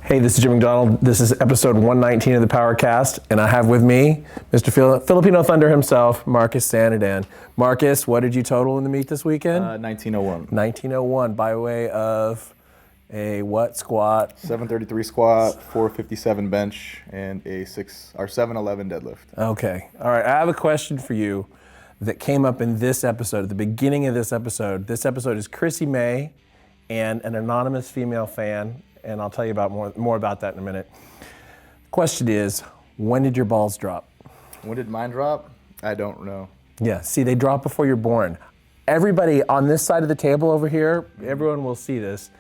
Hey, this is Jim McDonald. This is episode 119 of the PowerCast, and I have with me Mr. Filipino Thunder himself, Marcus Sanadan. Marcus, what did you total in the meet this weekend? 1901. 1901 by way of a what squat? 733 squat, 457 bench, and a 711 deadlift. Okay. All right. I have a question for you that came up in this episode, at the beginning of this episode. This episode is Krissy May and an anonymous female fan, and I'll tell you about more about that in a minute. Question is, when did your balls drop? When did mine drop? I don't know. Yeah, see, they drop before you're born. Everybody on this side of the table over here, everyone will see this,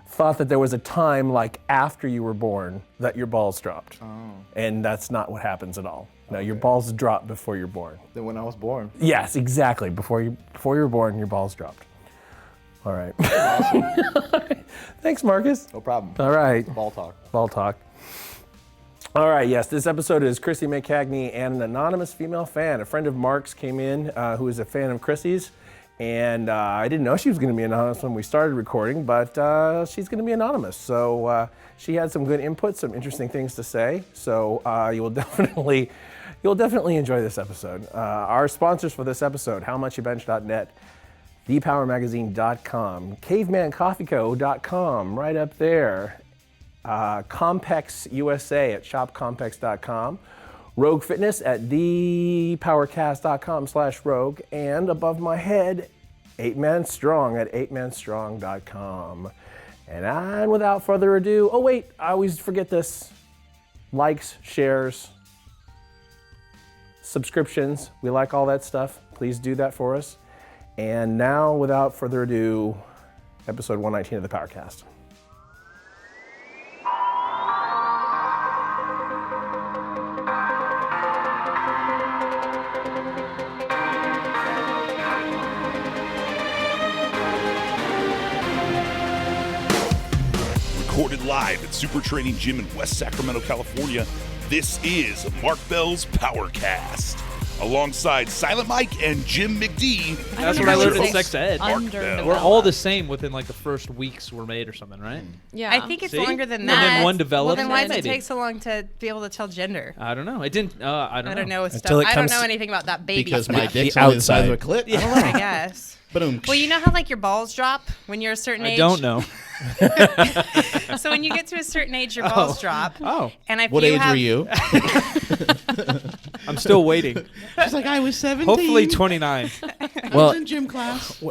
thought that there was a time like after you were born that your balls dropped. Oh. And that's not what happens at all. No, your balls drop before you're born. Then when I was born. Yes, exactly. Before you were born, your balls dropped. All right. Awesome. Thanks, Marcus. No problem. All right. Ball talk. Ball talk. All right, yes, this episode is Krissy May Cagney and an anonymous female fan. A friend of Mark's came in who is a fan of Krissy's, and I didn't know she was going to be anonymous when we started recording, but she's going to be anonymous. So she had some good input, some interesting things to say. So you'll definitely enjoy this episode. Our sponsors for this episode: howmuchyoubench.net, thepowermagazine.com, cavemancoffeeco.com, right up there. Compex USA at shopcompex.com, Rogue Fitness at thepowercast.com/rogue, and above my head, 8Man Strong at 8manstrong.com. And without further ado, oh wait, I always forget this. Likes, shares, subscriptions, we like all that stuff. Please do that for us. And now, without further ado, episode 119 of the PowerCast. Recorded live at Super Training Gym in West Sacramento, California, this is Mark Bell's PowerCast. Alongside Silent Mike and Jim McD. That's what I learned in sex ed. We're all the same within like the first weeks we're made or something, right? Yeah. I think it's longer than that. And then one develops. Well, then why does it maybe. take so long to be able to tell gender? I don't know. It didn't. I don't know. Until it I don't comes know anything about that baby Because stuff. my dick's only the size of a clit? Yeah. I guess. Boom. Well, you know how like your balls drop when you're a certain age? I don't know. So when you get to a certain age, your balls drop. Oh. And if What you age have, were you? I'm still waiting. She's like, I was 17. Hopefully 29. I was in gym class.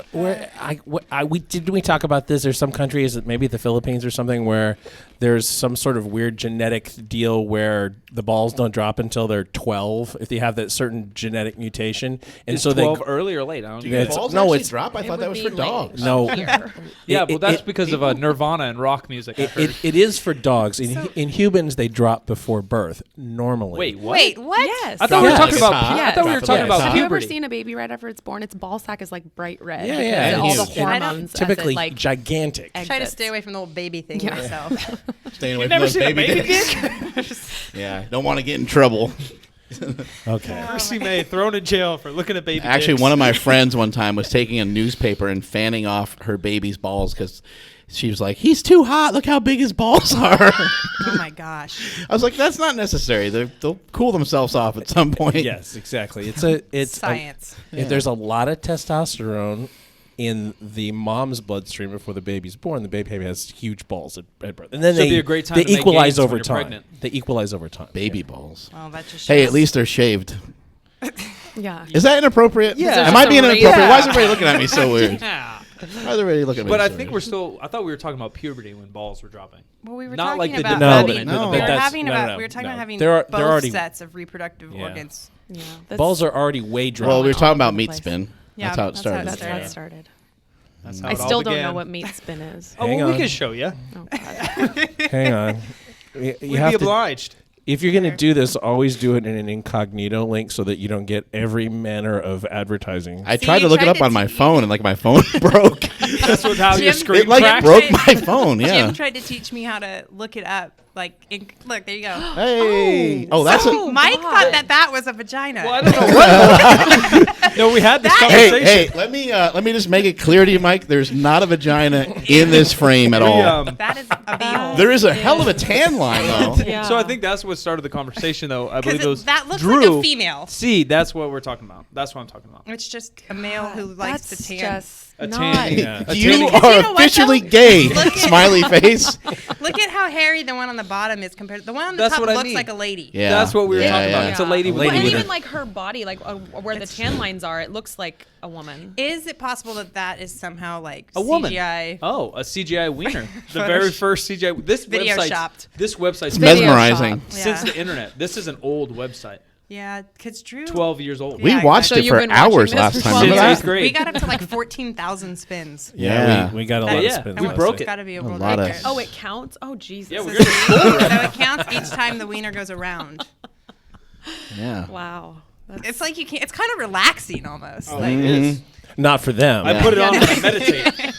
Didn't we talk about this? There's some countries, maybe the Philippines or something, where there's some sort of weird genetic deal where the balls don't drop until they're 12 if they have that certain genetic mutation. And Is so 12 early or late? I don't know. It's- Balls no, actually it's- drop? I thought that was for dogs. No. Yeah, well, that's because of Nirvana and rock music. I heard. It is for dogs. In humans, they drop before birth normally. Wait, what? Wait, what? Yes. I thought we were Yes. talking about. Yes. I thought we were talking Yes. about Have you ever puberty. seen a baby right after it's born? Its ball sack is like bright red. Yeah, because yeah. of all the Huge. hormones. as it, Typically like, gigantic. I try to exits. stay away from the whole baby thing Yeah. myself. Staying away from Never those seen a baby baby dicks. dick? Yeah, don't want to get in trouble. Okay. Krissy May thrown in jail for looking at baby Actually, dicks. one of my friends one time was taking a newspaper and fanning off her baby's balls because she was like, he's too hot. Look how big his balls are. Oh my gosh. I was like, that's not necessary. They'll cool themselves off at some point. Yes, exactly. It's Science. There's a lot of testosterone in the mom's bloodstream before the baby's born. The baby has huge balls at birth, and then So it'd be a great time they to make equalize gains when over you're time. pregnant. They equalize over time. Baby balls. Well, that just Hey, shows- at least they're shaved. Yeah. Is that inappropriate? Yeah. Am I being Just a inappropriate? raise. Why is everybody looking at me so weird? Yeah. Why is everybody looking at me But so I think weird? we're still. I thought we were talking about puberty when balls were dropping. Well, we were Not talking like the about development. having, No, we were that's- having no, about no, we were talking no. about having They're both already- sets of reproductive Yeah. organs. Yeah. Balls are already way dropped. Well, we were talking about meat place. spin. Yeah, That's how it that's how started. That's how started. it started. That's how I it all still don't began. know what meat spin is. Oh, Hang well, we on. can show you. Oh, God. Hang on. You We'd have be to, obliged. if you're going to do this, always do it in an incognito link so that you don't get every manner of advertising. I See, tried to you look it tried up to on my teach- phone, and like my phone broke. That's what how your Jim- screen It like cracked. broke my phone. Yeah. Jim tried to teach me how to look it up Look, there you go. Hey. Oh, that's a. Mike thought that was a vagina. Well, I don't know what. No, we had this conversation. Hey, let me just make it clear to you, Mike. There's not a vagina in this frame at all. That is a beehole. There is a hell of a tan line, though. Yeah. So I think that's what started the conversation, though. I believe it was that looks Drew. like a female. See, that's what we're talking about. That's what I'm talking about. It's just a male who likes to That's tan. just A not. tan. Yeah. A You tanning- are you know what, officially though? gay. Look at- Smiley face. Look at how hairy the one on the bottom is compared to the one on the That's top. what I Looks mean. like a lady. Yeah. That's what we were talking about. yeah. It's a lady with Well, and with even a- like her body, like where the tan lines are, it looks like a woman. Is it possible that is somehow like a woman. CGI? Oh, a CGI wiener. The very first CGI. This Video website. shopped. This website's Video Mesmerizing. shop. since Yeah. the internet. This is an old website. Yeah, because Drew. 12 years old. We Yeah, watched So it you've for been watching hours this last for time. 12 Since Remember years. that? eighth grade. We got up to like 14,000 spins. Yeah. we got a lot Yeah, of spins. we last broke night. it. Got to be a world lot of- record. Oh, it counts. Oh, Jesus. Yeah, we're So gonna so it counts each time the wiener goes around. Yeah. Wow. That's- It's like you can't. It's kind of relaxing almost. Oh, Like, it is. Not for them. I put it on when I meditate.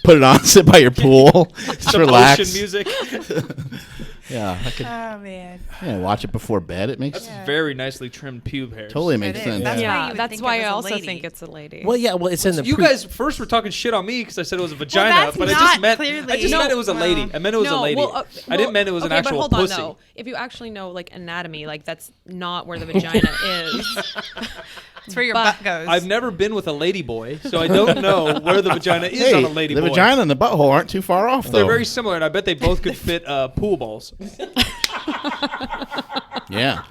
Put it on, sit by your pool, just Some relax. ocean music. Yeah, I could oh man, watch it before bed. It makes That's very nicely trimmed pube hairs. totally it makes is. sense. That's why you yeah, would that's think why it was I a also lady. think it's a lady. Well, yeah. Well, it's in the. You guys first were talking shit on me because I said it was a vagina, that's but I not just meant clearly- I just meant it was a No, lady. well- I meant it was a No, lady. well, I didn't mean it was an okay, actual but hold pussy. On, no. If you actually know like anatomy, like that's not where the vagina is. it's where your But- butt goes. I've never been with a lady boy, so I don't know where the vagina is Hey, on a lady the boy. vagina and the butthole aren't too far off, They're though. very similar, and I bet they both could fit pool balls. Yeah.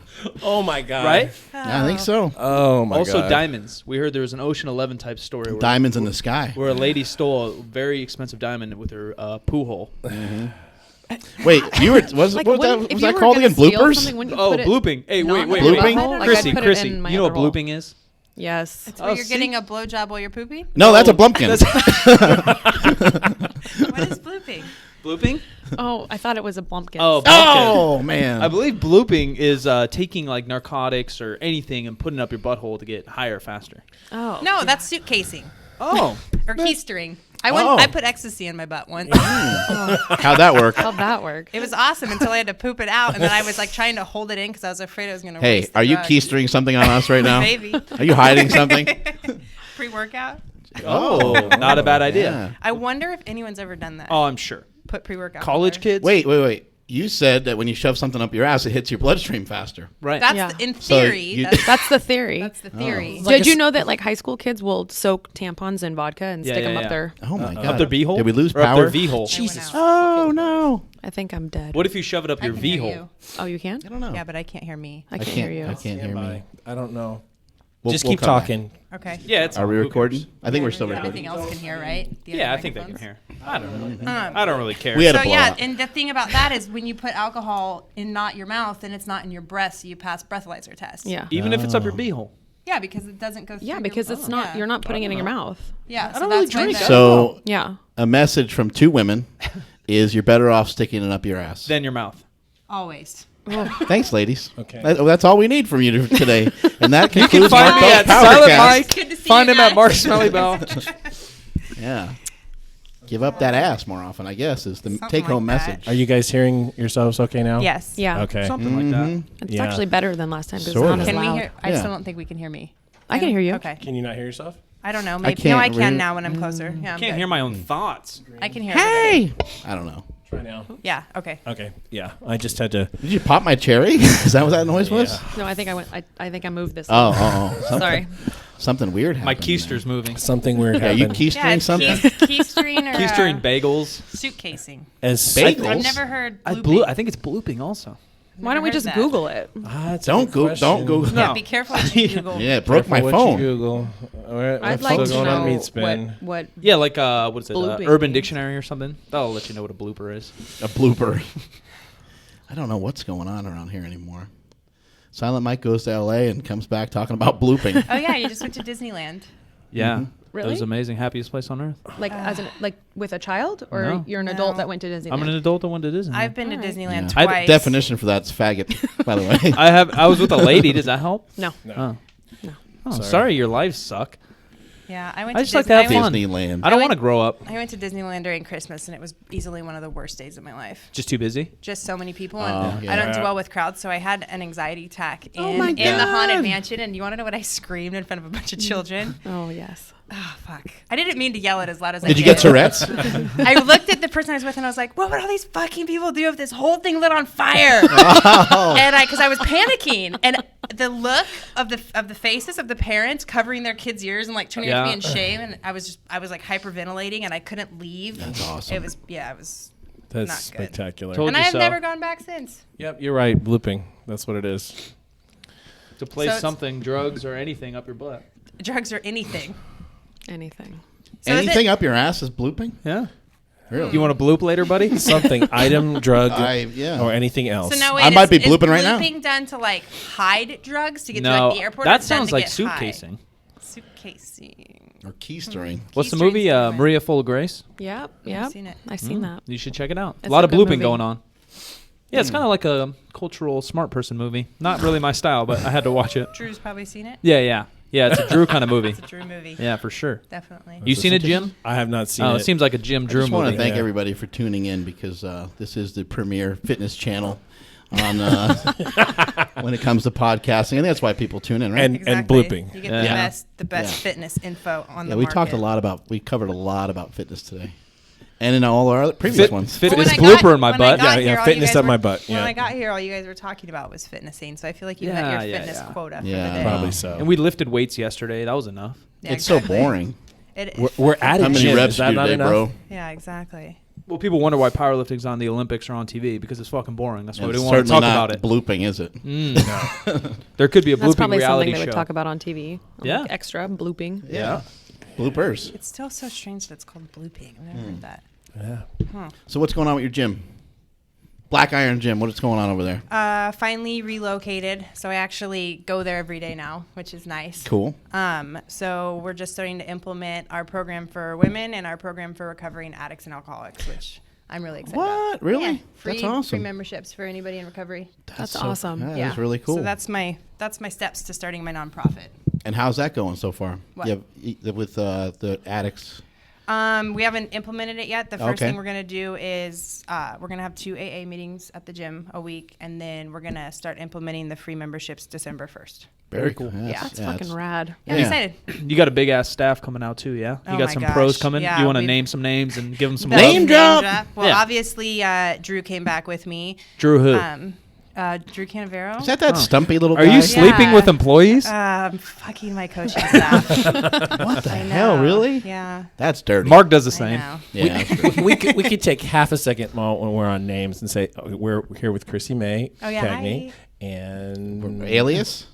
Oh my god. Right? Yeah, I think so. Oh my Also, god. diamonds. We heard there was an Ocean 11 type story where, Diamonds in the sky. where a lady stole a very expensive diamond with her poo hole. Wait, you were was Like, what was wouldn't- that? if Was you that were called gonna again? steal Bloopers? something, wouldn't you Oh, put it blooping. Hey, not wait, in wait, your wait. Blooping? butthole? Like, I'd Krissy, put it Krissy, in my you know what other hole. blooping is? Yes. It's where you're see? getting a blowjob while you're pooping. No, that's a blumpkin. What is blooping? Blooping? Oh, I thought it was a bumpkin. Oh, Oh man. I believe blooping is taking like narcotics or anything and putting up your butthole to get higher faster. Oh. No, that's suitcasing Oh. or keystering. Oh. I put ecstasy in my butt once. How'd that work? How'd that work? It was awesome until I had to poop it out, and then I was like trying to hold it in because I was afraid I was going to. Hey, are you keystering something on us right now? Maybe. Are you hiding something? Pre-workout. Oh, not a bad idea. Yeah. I wonder if anyone's ever done that. Oh, I'm sure. Put pre-workout. College in there. kids? Wait. You said that when you shove something up your ass, it hits your bloodstream faster. Right. That's Yeah. in So theory. you- That's the theory. That's the theory. Like Did a you s- know that like high school kids will soak tampons in vodka and Yeah, stick them yeah, up yeah. their? Oh my god. up their V-hole? Did we lose Or up power? their V-hole. I went out. Oh no. I think I'm dead. What if you shove it up I your can hear V-hole? you. Oh, you can? I don't know. Yeah, but I can't hear me. I can't hear you. I can't hear me. I don't know. We'll- Just we'll keep come back. talking. Okay. Yeah, it's Are we who recording? cares? I think we're still Everything recording. else can hear, right? The Yeah, other I think they can microphones? hear. I don't know. I don't really care. We had So a blowout. yeah, and the thing about that is when you put alcohol in not your mouth, then it's not in your breath, so you pass breathalyzer test. Yeah. Even if it's up your B-hole. Yeah, because it doesn't go through. Yeah, your- because it's not. Yeah. You're not putting it in your mouth. Yeah, so don't really that's why drink the- So Yeah. a message from two women is you're better off sticking it up your ass. Then your mouth. always. Thanks, ladies. Okay. That's all we need from you today. And that You concludes can find Mark me Bell's at Silent PowerCast. Mike. Good to see Find you him at guys. Mark Smelly Bell. Yeah. Give up that ass more often, I guess, is the Something take-home like that. message. Are you guys hearing yourselves okay now? Yes. Yeah. Okay. Something like that. It's Yeah. actually better than last time because it's Sorta. not as Can we loud. hear? I Yeah. still don't think we can hear me. I can hear you. Okay. Can you not hear yourself? I don't know. Maybe. can't No, I can really- now when I'm closer. Yeah. I'm Can't good. hear my own thoughts. I can hear. Everybody. Hey! I don't know. Try now. Yeah. Okay. Okay. Yeah. I just had to. Did you pop my cherry? Is that what that noise was? Yeah. No, I think I went. I think I moved this. Oh. Something, Sorry. Something weird My happened. keister's moving. Something weird Yeah, you happened. keystering Yeah, it's something? keystering or Keistering bagels. suitcasing. As Bagels? I've never heard. I blooping. I think it's blooping also. Why don't we heard just that. Google it? That's a Don't good go. question. Don't Google. No. Yeah, be careful what you Google. Yeah, it broke my Careful what you phone. Google. We're I'd like still to going on know meat spin. what. Yeah, like what is it? Blooping Urban means. Dictionary or something. That'll let you know what a blooper is. A blooper. I don't know what's going on around here anymore. Silent Mike goes to L.A. and comes back talking about blooping. Oh yeah, you just went to Disneyland. Yeah. It Really? was amazing. Happiest place on earth. Like as an like with a child, or No. you're an No. adult that went to Disneyland? I'm an adult that went to Disney. I've been to Alright. Disneyland Yeah. twice. Definition for that's faggot, by the way. I was with a lady. Does that help? No. No. Oh. No. Oh, Sorry. sorry. Your lives suck. Yeah, I went I to just like to have fun. Disneyland. I don't want to grow up. I went to Disneyland during Christmas, and it was easily one of the worst days of my life. Just too busy. Just so many people, and yeah. I don't do well with crowds, so I had an anxiety attack in my the haunted God. mansion. And you want to know what I screamed in front of a bunch of children? Oh, yes. Oh, fuck. I didn't mean to yell it as loud as I Did did. you get Tourette's? I looked at the person I was with, and I was like, what would all these fucking people do if this whole thing lit on fire? And because I was panicking. And the look of the faces of the parents covering their kids' ears and like turning to me in shame, and I was like hyperventilating, and I couldn't leave. That's awesome. It was That's not good. spectacular. Told And you I have so. never gone back since. Yep, you're right. Blooping. That's what it is. To place So it's- something, drugs or anything up your butt. Drugs or anything. Anything. So is Anything it- up your ass is blooping? Yeah. Really? You want to bloop later, buddy? Something, item, drug, Yeah. or anything else. So now wait, I might be is blooping right now. blooping done to like hide drugs to get to No, like the airport? or that is it done sounds to like get high? suitcasing. Suitcasing. Or keystering. What's the Keystring's movie? the way. Maria Full of Grace. Yep. I've Yep. seen it. I've seen that. You should check it out. It's a lot a of good blooping movie. going on. Yeah, it's kind of like a cultural smart person movie. Not really my style, but I had to watch it. Drew's probably seen it. Yeah. It's a Drew kind of movie. It's a Drew movie. Yeah, for sure. Definitely. You seen it, Jim? I have not seen Oh, it. it seems like a Jim I Drew just want movie. to thank Yeah. everybody for tuning in because this is the premier fitness channel on when it comes to podcasting. I think that's why people tune in, right? And Exactly. blooping. You get Yeah. the best Yeah. fitness info on the we market. covered a lot about fitness today. And in all our other previous ones. Fitness When I got- blooper in my when I butt. got Yeah, here, yeah, all fitness you guys up were- my butt, When yeah. I got here, all you guys were talking about was fitnessing. So I feel like you met Yeah, your yeah, fitness yeah. quota Yeah. for the day. Probably so. And we lifted weights yesterday. That was enough. Yeah, It's so exactly. boring. We're at How it, many Jim. reps Is do that you not today, enough? bro? Yeah, exactly. Well, people wonder why powerlifting's on the Olympics or on TV because it's fucking boring. That's why we It's didn't want to talk certainly about not it. blooping, is it? There could be a That's blooping probably reality something they would show. talk about on TV. Yeah. Like extra blooping. Yeah. Bloopers. It's still so strange that it's called blooping. I've never heard that. Yeah. So what's going on with your gym? Black Iron Gym. What's going on over there? Finally relocated, so I actually go there every day now, which is nice. Cool. So we're just starting to implement our program for women and our program for recovering addicts and alcoholics, which I'm really excited about. What? Really? Yeah, free, That's awesome. Free memberships for anybody in recovery. That's awesome. Yeah, Yeah. that's really cool. So that's my steps to starting my nonprofit. And how's that going so far? What? With the addicts. We haven't implemented it yet. The first Okay. thing we're going to do is we're going to have 2 AA meetings at the gym a week, and then we're going to start implementing the free memberships December 1st. Very cool. That's fucking rad. Yeah, I'm Yeah. excited. You got a big ass staff coming out too, yeah? You Oh got my some gosh. pros coming? Yeah, you want to we- name some names and give them some Name love? drop. Well, Yeah. obviously, Drew came back with me. Drew who? Drew Canavero. Is that stumpy little Are guy? you sleeping Yeah. with employees? Fucking my coaching staff. What the I hell? know. Really? Yeah. That's dirty. Mark does the I same. know. Yeah. that's true. we could take half a second when we're on names and say we're here with Krissy May Oh, yeah, Cagney hi. and Alias.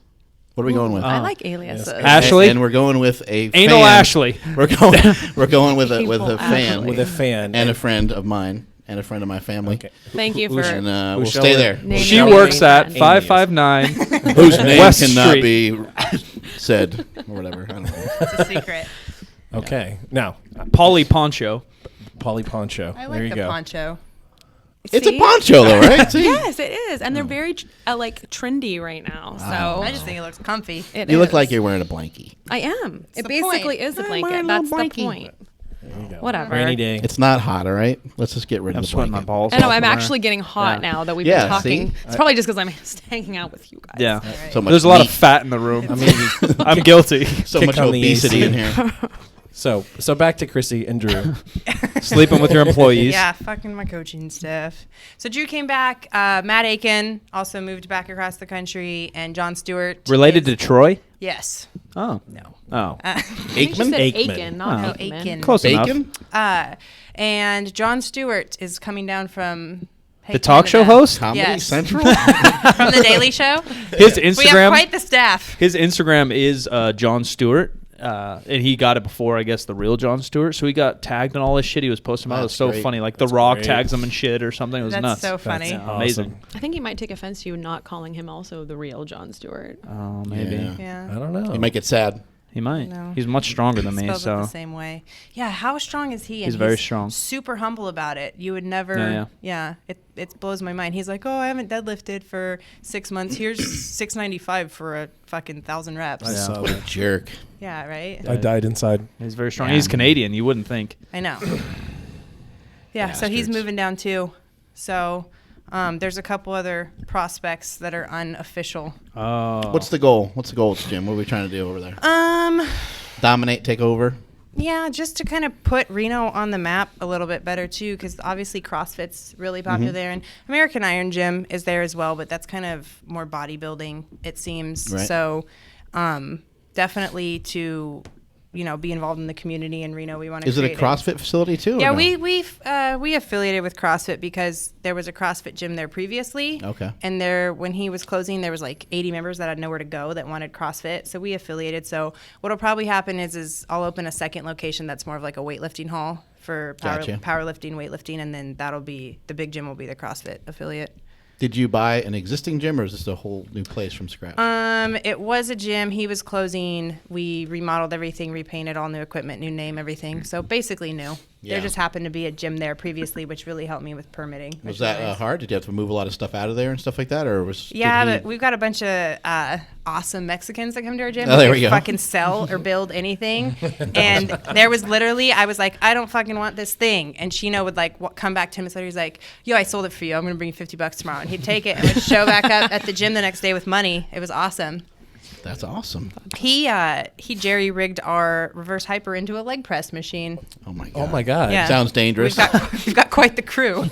What are we going with? I like aliases. Ashley? And we're going with a Anal fan. Ashley. We're going with a Painful fan Ashley. with a fan and a friend of mine and a friend of my family. Okay. Thank you for And Who we'll shall stay we- there. naming She our works name. at Alias. 559. Whose name West cannot Street. be said or whatever. I don't know. It's a secret. Okay, now Polly Poncho. Polly Poncho. I there like you the go. poncho. It's a See? poncho though, right? See? Yes, it is, and they're very like trendy right now. So I just think it looks comfy. it You look is. like you're wearing a blankie. I am. It the basically point. is a I'm wearing blanket. a That's little the blankie. point. There you go. Whatever. Rainy day. It's not hot, all right? Let's just get rid I'm of the sweating my blanket. balls. I know. off I'm from her. actually getting hot Yeah. now that we've Yeah, been talking. see? It's probably just because I'm just hanging out with you guys. Yeah. So much There's a lot of meat. fat in the room. I mean, I'm guilty. So kick much on the obesity AC. in here. so back to Krissy and Drew. Sleeping with your employees. Yeah, fucking my coaching staff. So Drew came back. Matt Aiken also moved back across the country, and John Stewart. Related to Troy? Yes. Oh. No. Oh. I think she said Aikman. Aiken, not Oh. Aikman. Aiken. Close enough. Bacon? And John Stewart is coming down from Hey The talk show Canada. host? Comedy Yes. Central? From The Daily Show. His We have Instagram. quite the staff. His Instagram is John Stewart. And he got it before, I guess, the real John Stewart. So he got tagged and all this shit he was posting about. It was That's so great. funny. Like The Rock great. tags him and shit or something. It was That's nuts. so funny. That's Amazing. I think he might take offense to you not calling him also the real John Stewart. Oh, maybe. Yeah. Yeah. I don't know. You might get sad. He might. No. He's much stronger than me, Spells it so the same way. Yeah, how strong is he? He's very strong. Super humble about it. You would never. Yeah. It blows my mind. He's like, oh, I haven't deadlifted for 6 months. Here's 695 for a fucking 1,000 reps. I saw What a that. jerk. Yeah, right. I died inside. he's very strong. Yeah. He's Canadian. You wouldn't think. I know. Yeah, so he's Bastards. moving down too. So there's a couple other prospects that are unofficial. Oh. What's the goal? What's the goal with the gym? What are we trying to do over there? Dominate, take over? Yeah, just to kind of put Reno on the map a little bit better too, because obviously CrossFit's really popular there, and American Iron Gym is there as well, but that's kind of more bodybuilding, it seems. Right. So definitely to be involved in the community in Reno. We want to. Is it a CrossFit facility too? Yeah, or no? we affiliated with CrossFit because there was a CrossFit gym there previously. Okay. And when he was closing, there was like 80 members that had nowhere to go that wanted CrossFit. So we affiliated. So what'll probably happen is I'll open a second location that's more of like a weightlifting hall for Gotcha. powerlifting, weightlifting, and then that'll be the big gym will be the CrossFit affiliate. Did you buy an existing gym or is this a whole new place from scratch? It was a gym. He was closing. We remodeled everything, repainted all new equipment, new name, everything. So basically new. Yeah. There just happened to be a gym there previously, which really helped me with permitting. Was which that nice. hard? Did you have to move a lot of stuff out of there and stuff like that, or was? Yeah, did he- but we've got a bunch of awesome Mexicans that come to our gym. Oh, there They we go. fucking sell or build anything. And there was literally, I was like, I don't fucking want this thing. And Chino would like come back 10 minutes later. He's like, yo, I sold it for you. I'm going to bring you $50 tomorrow. And he'd take it and would show back up at the gym the next day with money. It was awesome. That's awesome. He jerry rigged our reverse hyper into a leg press machine. Oh my god. Oh my god. Yeah. Sounds dangerous. We've got quite the crew.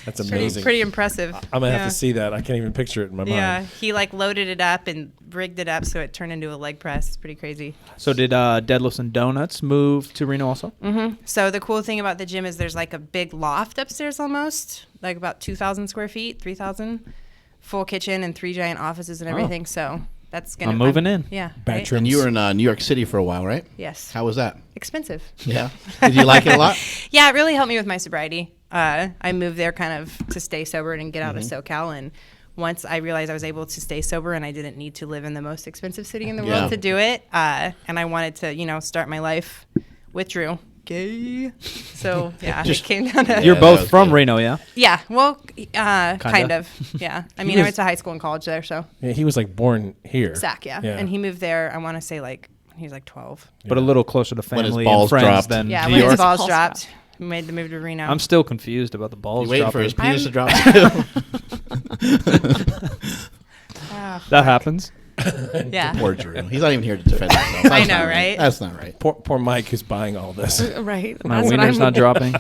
That's amazing. Pretty impressive. I'm gonna have to see that. I can't even picture it in my Yeah, mind. he like loaded it up and rigged it up so it turned into a leg press. It's pretty crazy. So did Deadlifts and Donuts move to Reno also? Mm-hmm. So the cool thing about the gym is there's like a big loft upstairs almost, like about 2,000 square feet, 3,000, full kitchen and 3 giant offices and everything. So that's gonna. I'm moving in. Yeah. Batch right? And you were in New York City for a while, right? Yes. How was that? Expensive. Yeah. Did you like it a lot? Yeah, it really helped me with my sobriety. I moved there kind of to stay sober and get out of SoCal. And once I realized I was able to stay sober and I didn't need to live in the most expensive city in the Yeah. world to do it, and I wanted to, start my life with Drew. Gay. So, yeah, it came down to... You're that both was from good. Reno, yeah? Yeah, well, kind of. Yeah. I mean, I went to high school and college there, so... Yeah, he was like born here. Sac, yeah. And he moved there, I want to say, like, he was like 12. But a little closer to When his family balls and friends dropped. than Yeah, New when York. his balls Balls dropped, we made the move to Reno. I'm still confused about the balls You waiting dropping. for his penis to drop? That happens. Yeah. Poor Drew. He's not even here to defend himself. That's I know, not right? That's not right. Poor Mike who's buying all this. Right. My That's what wiener's I'm- not dropping.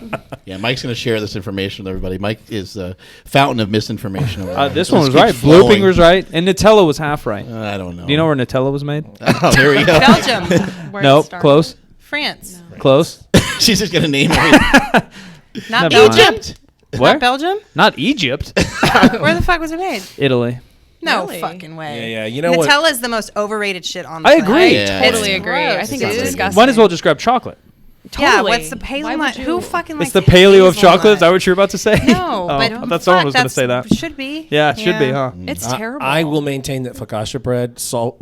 Yeah, Mike's going to share this information with everybody. Mike is the fountain of misinformation. Over there. This So one let's was keep right. flowing. Blooping was right. And Nutella was half right. I don't know. Do you know where Nutella was made? Oh, there we go. Belgium. Where it Nope. started. Close. France. Close. She's just going to name it. Not Never mind. Egypt. Where? Not Belgium? Not Egypt. Where the fuck was it made? Italy. No Really? fucking way. Yeah, you know what? Nutella is the most overrated shit on the I planet. agree. Yeah. Totally It's agree. I gross, think it's dude. disgusting. Might as well just grab chocolate. Yeah, Totally. what's the Why hazelnut? would Who you? fucking likes It's the paleo of chocolate. Is that hazelnut? what you're about to say? No, Oh, but I thought someone was going to say that. Should be. Yeah, it should be, huh? It's I- terrible. I will maintain that focaccia bread, salted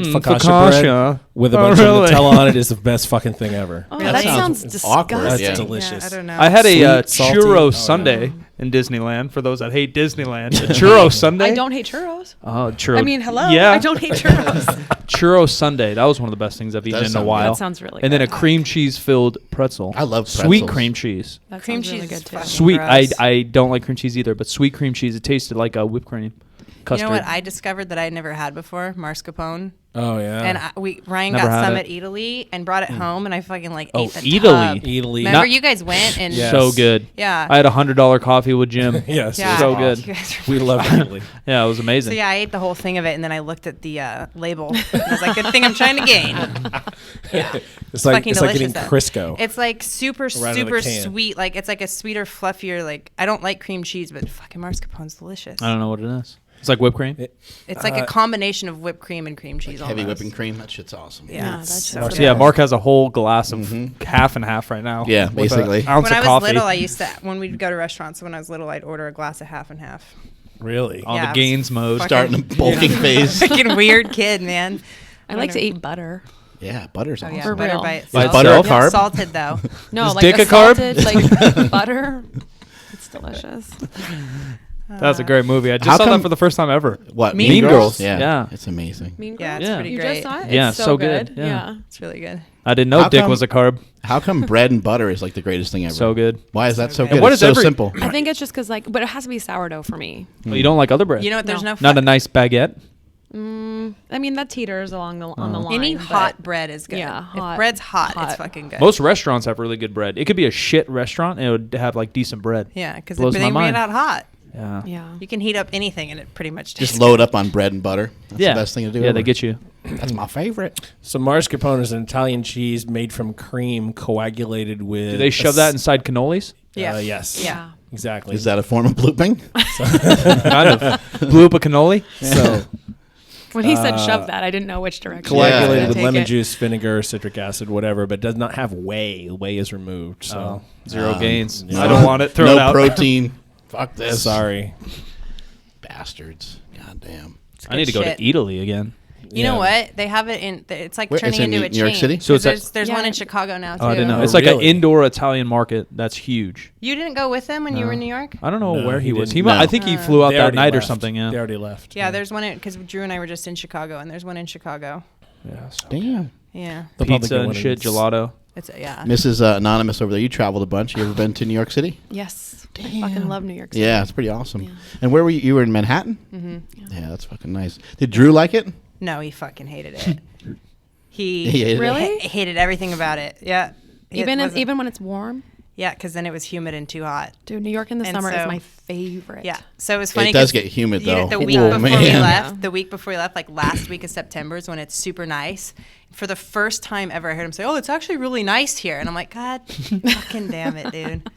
focaccia focaccia. bread with a Oh, bunch really? of Nutella on it is the best fucking thing ever. Oh, Really? that sounds It's disgusting. awkward, That's yeah. delicious. Yeah, I don't know. I had a Sweet, salty. churro Oh, yeah. sundae in Disneyland. For those that hate Disneyland, a churro sundae. I don't hate churros. Oh, churro. I mean, hello. Yeah, I don't hate churros. churro sundae. That was one of the best things I've eaten Does in a sound while. That sounds really And then a good. cream cheese filled pretzel. I love sweet pretzels. cream cheese. That Cream sounds really cheese good is too. fucking Sweet. gross. I don't like cream cheese either, but sweet cream cheese. It tasted like a whipped cream You custard. know what I discovered that I had never had before? Mascarpone. Oh yeah. And Ryan Never got had some it. at Italy and brought it home, and I fucking like Oh, ate the Italy. tub. Italy. Remember Not- you guys went and Yes. So good. Yeah. I had $100 coffee with Jim. Yes. Yeah. So You good. guys were- We love Italy. Yeah, it was amazing. So yeah, I ate the whole thing of it, and then I looked at the label. And I was like, "Good thing I'm trying to gain." Yeah, It's like fucking it's like getting delicious, though. Crisco. It's like super Right out of the super can. sweet. Like it's like a sweeter, fluffier. Like I don't like cream cheese, but fucking mascarpone's delicious. I don't know what it is. It's like whipped cream. It's like a combination of whipped cream and cream cheese. Heavy almost. whipping cream. That shit's awesome. Yeah, that's so so good. So yeah, Mark has a whole glass of half and half right now. Yeah, with a basically. ounce When I of was coffee. little, I used to when we'd go to restaurants. When I was little, I'd order a glass of half and half. Really? on Yeah, the it was gains mode. fucking- Starting the bulking phase. Fucking weird kid, man. I like to eat butter. Yeah, butter's Oh awesome. yeah, For butter real. by Is itself. butter a Yeah, carb? salted though. No, Is like dick the a carb? salted, like butter. It's delicious. That's a great movie. I just How saw come- that for the first time ever. What? Mean Girls? Yeah. Yeah. It's amazing. Mean Yeah, Girls? it's Yeah. pretty You great. just saw it? Yeah, It's so good. Yeah. Yeah. It's really good. I didn't know How dick come- was a carb. How come bread and butter is like the greatest thing ever? So good. Why is that so good. good? And what It's is so every- simple. I think it's just because, like, but it has to be sourdough for me. Well, you don't like other bread? You know what? There's no. Not a nice baguette? I mean, that teeters on the line. Any but- hot bread is good. Yeah, hot. If bread's hot, it's Hot. fucking good. Most restaurants have really good bread. It could be a shit restaurant and it would have like decent bread. Yeah, because Blows they my bring mind. it out hot. Yeah. Yeah. You can heat up anything and it pretty much Just tastes load up on bread and butter. That's Yeah. the best thing to do. Yeah, ever. they get you. That's my favorite. So mascarpone is an Italian cheese made from cream coagulated with. Do they shove that inside cannolis? Yeah. Yes. Yeah. Exactly. Is that a form of blooping? Kind of. Blew up a cannoli? So When he said shove that, I didn't know which direction. coagulated Yeah. with Take lemon it. juice, vinegar, citric acid, whatever, but does not have whey. Whey is removed. So Zero gains. yeah. I don't want it. Throw no it out. protein. Fuck this. sorry. Bastards. God damn. I need to go shit. to Italy again. You know what? They have it in. It's like Where- turning it's in into a New York chain. City? So it's there's Yeah. one in Chicago now too. Oh, I didn't know. Oh, It's like an really? indoor Italian market. That's huge. You didn't go with them when you were in New York? I don't know No, where he he was. didn't. He might, No. I think he flew out They that already night or left. something. Yeah. They already left. Yeah, there's one because Drew and I were just in Chicago, and there's one in Chicago. Yeah, so Damn. Yeah, They'll probably pizza get and one shit, in- gelato. it's yeah. Mrs. Anonymous over there, you traveled a bunch. You ever been to New York City? Yes. I fucking love New York City. Yeah, it's pretty awesome. Yeah. And where were you? You were in Manhattan? Mm-hmm. Yeah, that's fucking nice. Did Drew like it? No, he fucking hated it. He He hated it? Really? hated everything about it. Yeah, Even when it's warm? yeah, because then it was humid and too hot. Dude, New York in the And summer is so- my favorite. Yeah, so it was funny. It does 'cause get humid, you know, though. The week Oh, before we man. left, the week before we left, like last week of September is when it's super nice. For the first time ever, I heard him say, "Oh, it's actually really nice here," and I'm like, "God, fucking damn it, dude."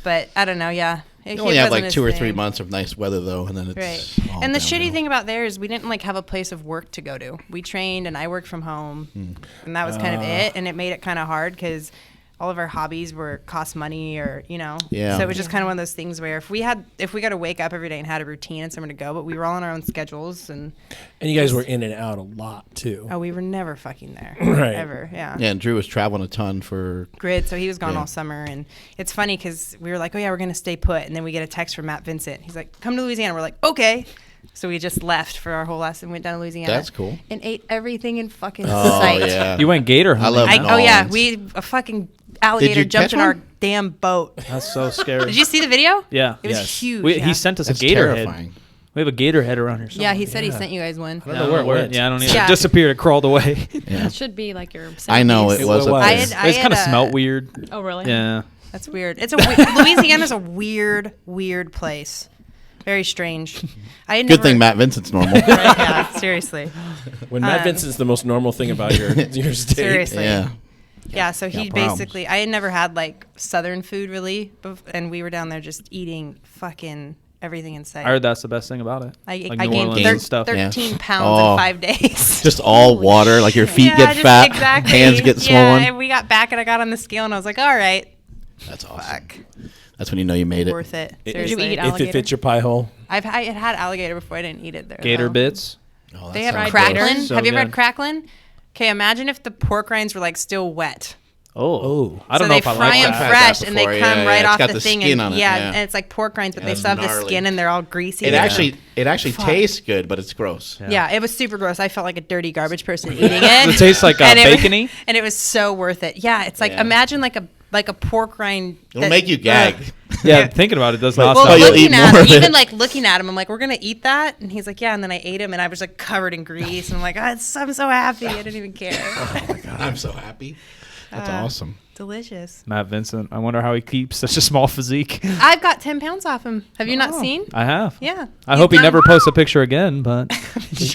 But I don't know. Yeah, You only have like 2 or 3 months of nice weather, though, and then it's Right. all And the downhill. shitty thing about there is we didn't like have a place of work to go to. We trained and I worked from home, and that was kind of it. And it made it kind of hard because all of our hobbies were cost money, or Yeah. So it was just kind of one of those things where if we got to wake up every day and had a routine and somewhere to go, but we were all on our own schedules, and And you guys were in and out a lot too. we were never fucking there, Right. ever. Yeah. Yeah, and Drew was traveling a ton for. Grid, so he was gone Yeah. all summer, and it's funny because we were like, "Oh yeah, we're gonna stay put," and then we get a text from Matt Vincent. He's like, "Come to Louisiana." We're like, "Okay," so we just left for our whole last and went down to Louisiana. That's cool. And ate everything in fucking Oh sight. yeah. You went gator hunting. love huh? New Oh yeah, Orleans. a fucking alligator you jumped catch in our one? damn boat. That's so scary. Did you see the video? Yeah. It was Yes. huge. He sent us That's a gator terrifying. head. We have a gator head around here. Yeah, Somewhere. he said he sent you guys one. I don't know where it went. Yeah, I don't either. Yeah. It disappeared. It crawled away. Yeah. It should be like your. I know centerpiece. it was. It up was. there. I had It's kind of a- smelt weird. Oh really? Yeah. That's weird. It's a Louisiana's a weird place. Very strange. I had Good never, thing Matt Vincent's normal. Right, yeah, seriously. When Matt Vincent's the most normal thing about your state. Seriously. yeah. Yeah, so he problems. basically, I had never had like Southern food really, and we were down there just eating fucking everything in sight. I heard that's the best thing about it. I Like New gained Orleans and stuff. 13 Yeah. pounds Oh. in 5 days. Just all water, like your feet Yeah, get just fat, exactly. hands get Yeah, swollen. and we got back and I got on the scale and I was like, all right, That's awesome. fuck, That's when you know you made it. worth it. Did Seriously. you eat If alligator? it fits your pie hole. I had alligator before. I didn't eat it there. Gator though. bits. Oh, that They have sounds cracklin. gross. So have you ever had good. cracklin? Okay, imagine if the pork rinds were like still wet. Oh. I don't so know they if I fry like them that. I've had fresh that and they before. come Yeah, right yeah. off It's got the the thing. skin And on it, yeah, yeah. and it's like pork rinds, but they That's still have the gnarly. skin and they're all greasy. It actually Fuck. tastes good, but it's gross. Yeah, it was super gross. I felt like a dirty garbage person eating it. It tastes like And it was- bacony. and it was so worth it. Yeah, it's like Yeah. imagine like a pork rind. It'll that- make you gag. Yeah, thinking about it does not Well, Oh, sound you'll good. eat looking at more him, of it. even like looking at him, I'm like, we're gonna eat that, and he's like, yeah, and then I ate him, and I was like covered in grease, and I'm like, I'm so happy, I didn't even care. I'm so happy. That's awesome. Delicious. Matt Vincent. I wonder how he keeps such a small physique. I've got 10 pounds off him. Have you not seen? I have. Yeah. I hope he never posts a picture again, but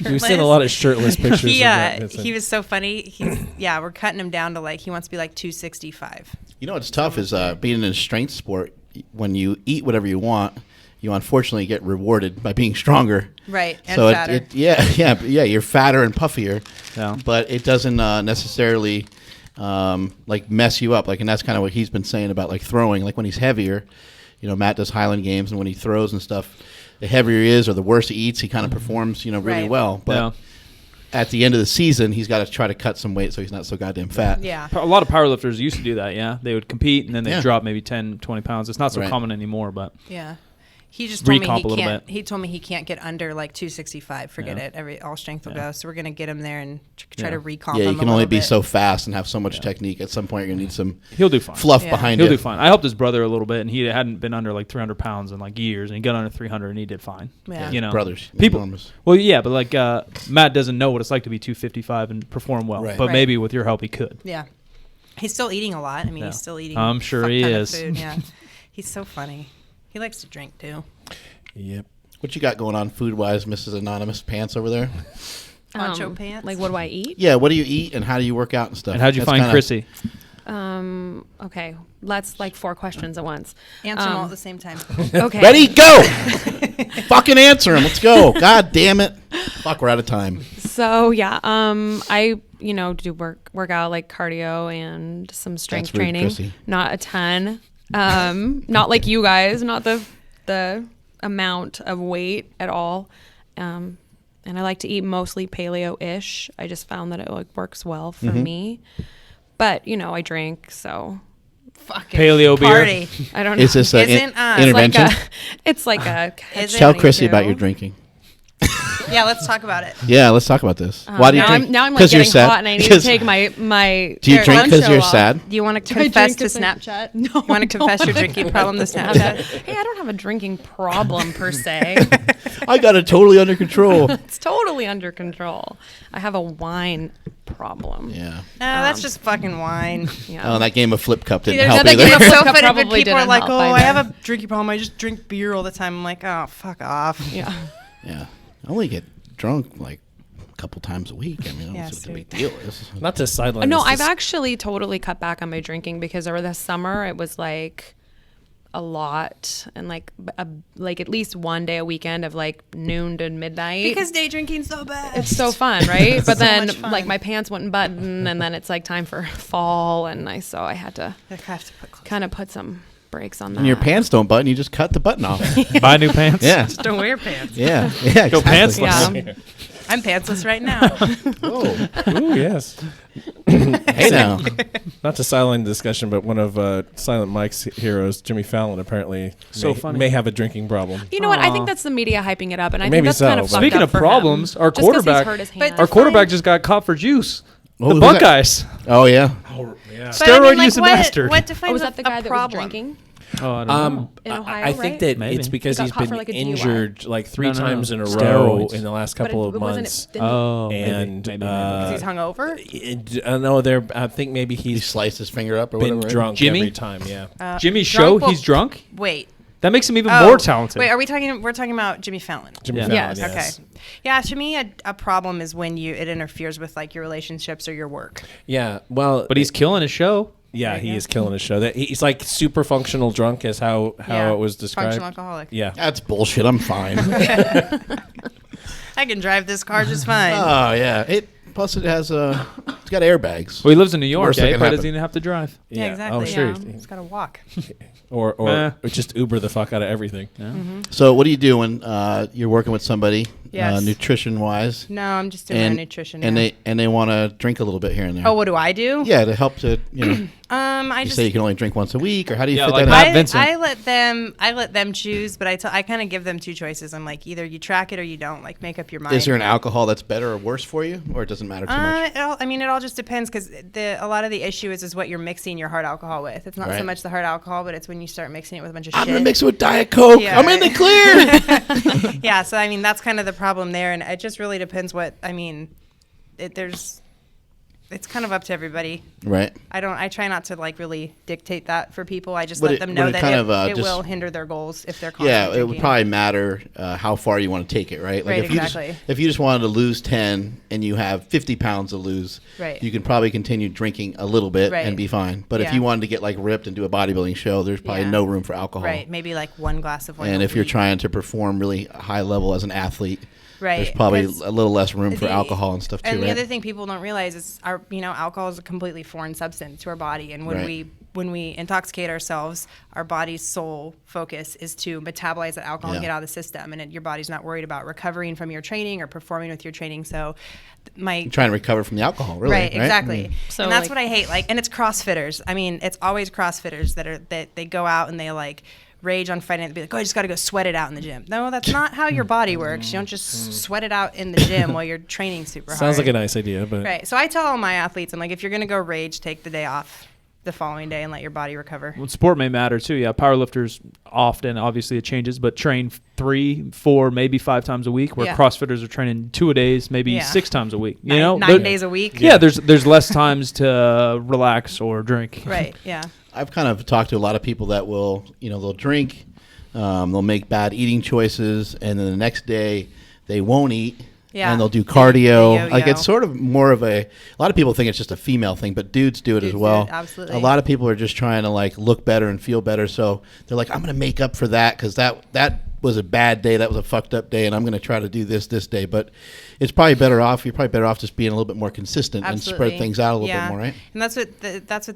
We've seen a lot of shirtless pictures. of Matt Vincent. He was so funny. We're cutting him down to like he wants to be like 265. You know what's tough is being in a strength sport. When you eat whatever you want, you unfortunately get rewarded by being stronger. Right. And So fatter. yeah, you're fatter and puffier. Yeah. But it doesn't necessarily like mess you up. Like, and that's kind of what he's been saying about like throwing. Like when he's heavier, Matt does Highland Games, and when he throws and stuff, the heavier he is or the worse he eats, he kind of performs, really Right. well. But yeah. at the end of the season, he's got to try to cut some weight so he's not so goddamn fat. Yeah. A lot of powerlifters used to do that, yeah. They would compete, and then they'd Yeah. drop maybe 10, 20 pounds. It's not so Right. common anymore, but Yeah. He just told me Recomp a he little can't. bit. He told me he can't get under like 265. Forget it. All strength will go. So we're gonna get him there and try to recomp Yeah, him. you can only be so fast and have so much technique. At some point, you're gonna need some he'll do fine. fluff Yeah. behind He'll you. do fine. I helped his brother a little bit, and he hadn't been under like 300 pounds in like years, and he got under 300, and he did fine. Yeah. You know, Brothers, people. enormous. Well, yeah, but like Matt doesn't know what it's like to be 255 and perform well, Right. but Right. maybe with your help, he could. Yeah. He's still eating a lot. I mean, Yeah. he's still eating. I'm sure fuck he ton of is. food. Yeah. He's so funny. He likes to drink too. Yep. What you got going on food-wise, Mrs. Anonymous Pants over there? Poncho pants. Like, what do I eat? Yeah, what do you eat and how do you work out and stuff? And how'd you That's find kinda- Krissy? Okay, that's like 4 questions at once. Answer them all at the same time. Okay. Ready? Go! Fucking answer him. Let's go. God damn it. Fuck, we're out of time. So yeah, I do work out like cardio and some strength That's rude, training. Krissy. Not a ton. Not like you guys. Not the amount of weight at all. And I like to eat mostly paleo-ish. I just found that it like works well for Mm-hmm. me. But I drink, so Fucking Paleo beer. party. I don't know. Is this an Isn't, intervention? It's like a. Is it? Tell catch-22. Krissy about your drinking. Yeah, let's talk about it. Yeah, let's talk about this. Why do you now drink? I'm like 'Cause you're getting sad? hot and I need to 'Cause- take my. Do you drink because you're off. sad? Do you want to Do I confess drink to 'cause I- Snapchat? No, You want to confess your drinking problem to Snapchat? Hey, I don't have a drinking problem per se. I got it totally under control. It's totally under control. I have a wine problem. Yeah. No, that's just fucking wine. Yeah. Oh, that game of flip cup didn't There's help nothing either. so Cup funny when probably people are didn't like, help "Oh, I either. have a drinking problem. I just drink beer all the time." I'm like, "Oh, fuck off." Yeah. Yeah. I only get drunk like a couple times a week. I mean, I don't Yeah, see what the big sweet. deal is. Not to sideline. No, this I've dis- actually totally cut back on my drinking because over the summer it was like a lot and like at least one day a weekend of like noon to midnight. Because day drinking's so bad. it's so fun, right? But So then much fun. like my pants wouldn't button and then it's like time for fall and so I had to I have to put clothes. kind of put some brakes on that. And your pants don't button, you just cut the button off. Buy new pants. Yeah. Don't wear pants. Yeah. Yeah. Go exactly. pantsless. Yeah. I'm pantsless right now. Oh. Ooh, yes. Hey now. Not to sideline the discussion, but one of Silent Mike's heroes, Jimmy Fallon, apparently So funny. may have a drinking problem. You know what? I Aw. think that's the media hyping it up, and I Maybe think that's so, kind of but- fucked Speaking up of for problems, him. our Just 'cause he's quarterback, hurt his But hand. our quarterback just got caught for juice. Oh, The who's that? Buckeyes. Oh, yeah. But I Steroid mean, like, use and what, bastard. what defines was that the guy a that problem? was drinking? Oh, I don't know. In Ohio, I think right? that Maybe. it's because He got he's caught been for, like, a DUI. injured like three No, no, no. times in a row Steroids. in the last But couple it of wasn't- months. didn't- Oh, And maybe. Because he's hungover. no, they're. I think maybe He he's sliced his finger up or been whatever. right? drunk Jimmy? every time. Yeah. Jimmy's drunk show, will- he's drunk? Wait. That makes him even Oh, more talented. Wait, we're talking about Jimmy Fallon. Jimmy Yeah. Fallon. Yes. Yes. Okay. Yeah, to me, a problem is when it interferes with like your relationships or your work. Yeah. Well, But he's killing his show. yeah, he Yeah. is killing his show. That he's like super functional drunk, is how Yeah. it was described. Functional alcoholic. Yeah. That's bullshit. I'm fine. I can drive this car just fine. Oh, yeah. Plus, it has it's got airbags. Well, he lives in New York, Worst that eh? can Probably happen. doesn't even have to drive. Yeah, exactly. Oh, sure. Yeah. He's got to walk. Or just Uber the fuck out of everything. So, what do you do when you're working with somebody, Yes. nutrition wise, No, I'm just doing my nutrition. and yeah. they want to drink a little bit here and there? Oh, what do I do? Yeah, to help to I you just say you can only drink once a week, or how do you Yeah, fit like that Matt in? Vincent. I let them choose, but I kind of give them two choices. I'm like, either you track it or you don't. Like, make up your mind. Is there an alcohol that's better or worse for you, or it doesn't matter too much? It all just depends because a lot of the issue is what you're mixing your hard alcohol with. It's not so Right. much the hard alcohol, but it's when you start mixing it with a bunch of I'm shit. gonna mix it with Diet Coke. Yeah. I'm in the clear. Yeah, so I mean that's kind of the problem there, and it just really depends what it's kind of up to everybody. Right. I try not to like really dictate that for people. I just Would let it- them would know it that kind it, of, it just- will hinder their goals if they're constantly Yeah, it would drinking. probably matter how far you want to take it, right? Like Right, if you exactly. if you just wanted to lose 10 and you have 50 pounds to lose, Right. you can probably continue drinking a little bit Right. and be fine. But if Yeah. you wanted to get like ripped and do a bodybuilding show, there's probably Yeah. no room for alcohol. Right, maybe like one glass of wine. And a if you're week. trying to perform really high level as an athlete, Right, there's probably 'cause a little less room for the- alcohol and stuff too, And right? the other thing people don't realize is alcohol is a completely foreign substance to our body, and when Right. we when we intoxicate ourselves, our body's sole focus is to metabolize that alcohol and get out of the system. And your body's not worried about recovering from your training or performing with your training. So You're trying to recover from the alcohol, really. Right, exactly. So, and that's what I hate. And it's CrossFitters. I mean, it's always CrossFitters that they go out and they rage on Friday night and be like, oh, I just got to go sweat it out in the gym. No, that's not how your body works. You don't just sweat it out in the gym while you're training super hard. Sounds like a nice idea, but Right. So I tell all my athletes, I'm like, if you're going to go rage, take the day off the following day and let your body recover. Well, sport may matter too. Yeah, powerlifters often, obviously it changes, but train 3, 4, maybe 5 times a week. Where CrossFitters are training 2 a days, maybe 6 times a week. You know, 9 days a week. Yeah, there's less times to relax or drink. Right. Yeah. I've kind of talked to a lot of people that will, they'll drink, they'll make bad eating choices, and then the next day they won't eat. Yeah. And they'll do cardio. Yo-yo. It's sort of more of a lot of people think it's just a female thing, but dudes do it as well. Absolutely. A lot of people are just trying to look better and feel better. So they're like, I'm going to make up for that because that was a bad day. That was a fucked up day. And I'm going to try to do this day. But it's probably better off. You're probably better off just being a little bit more consistent and spread things out a little bit more, right? And that's what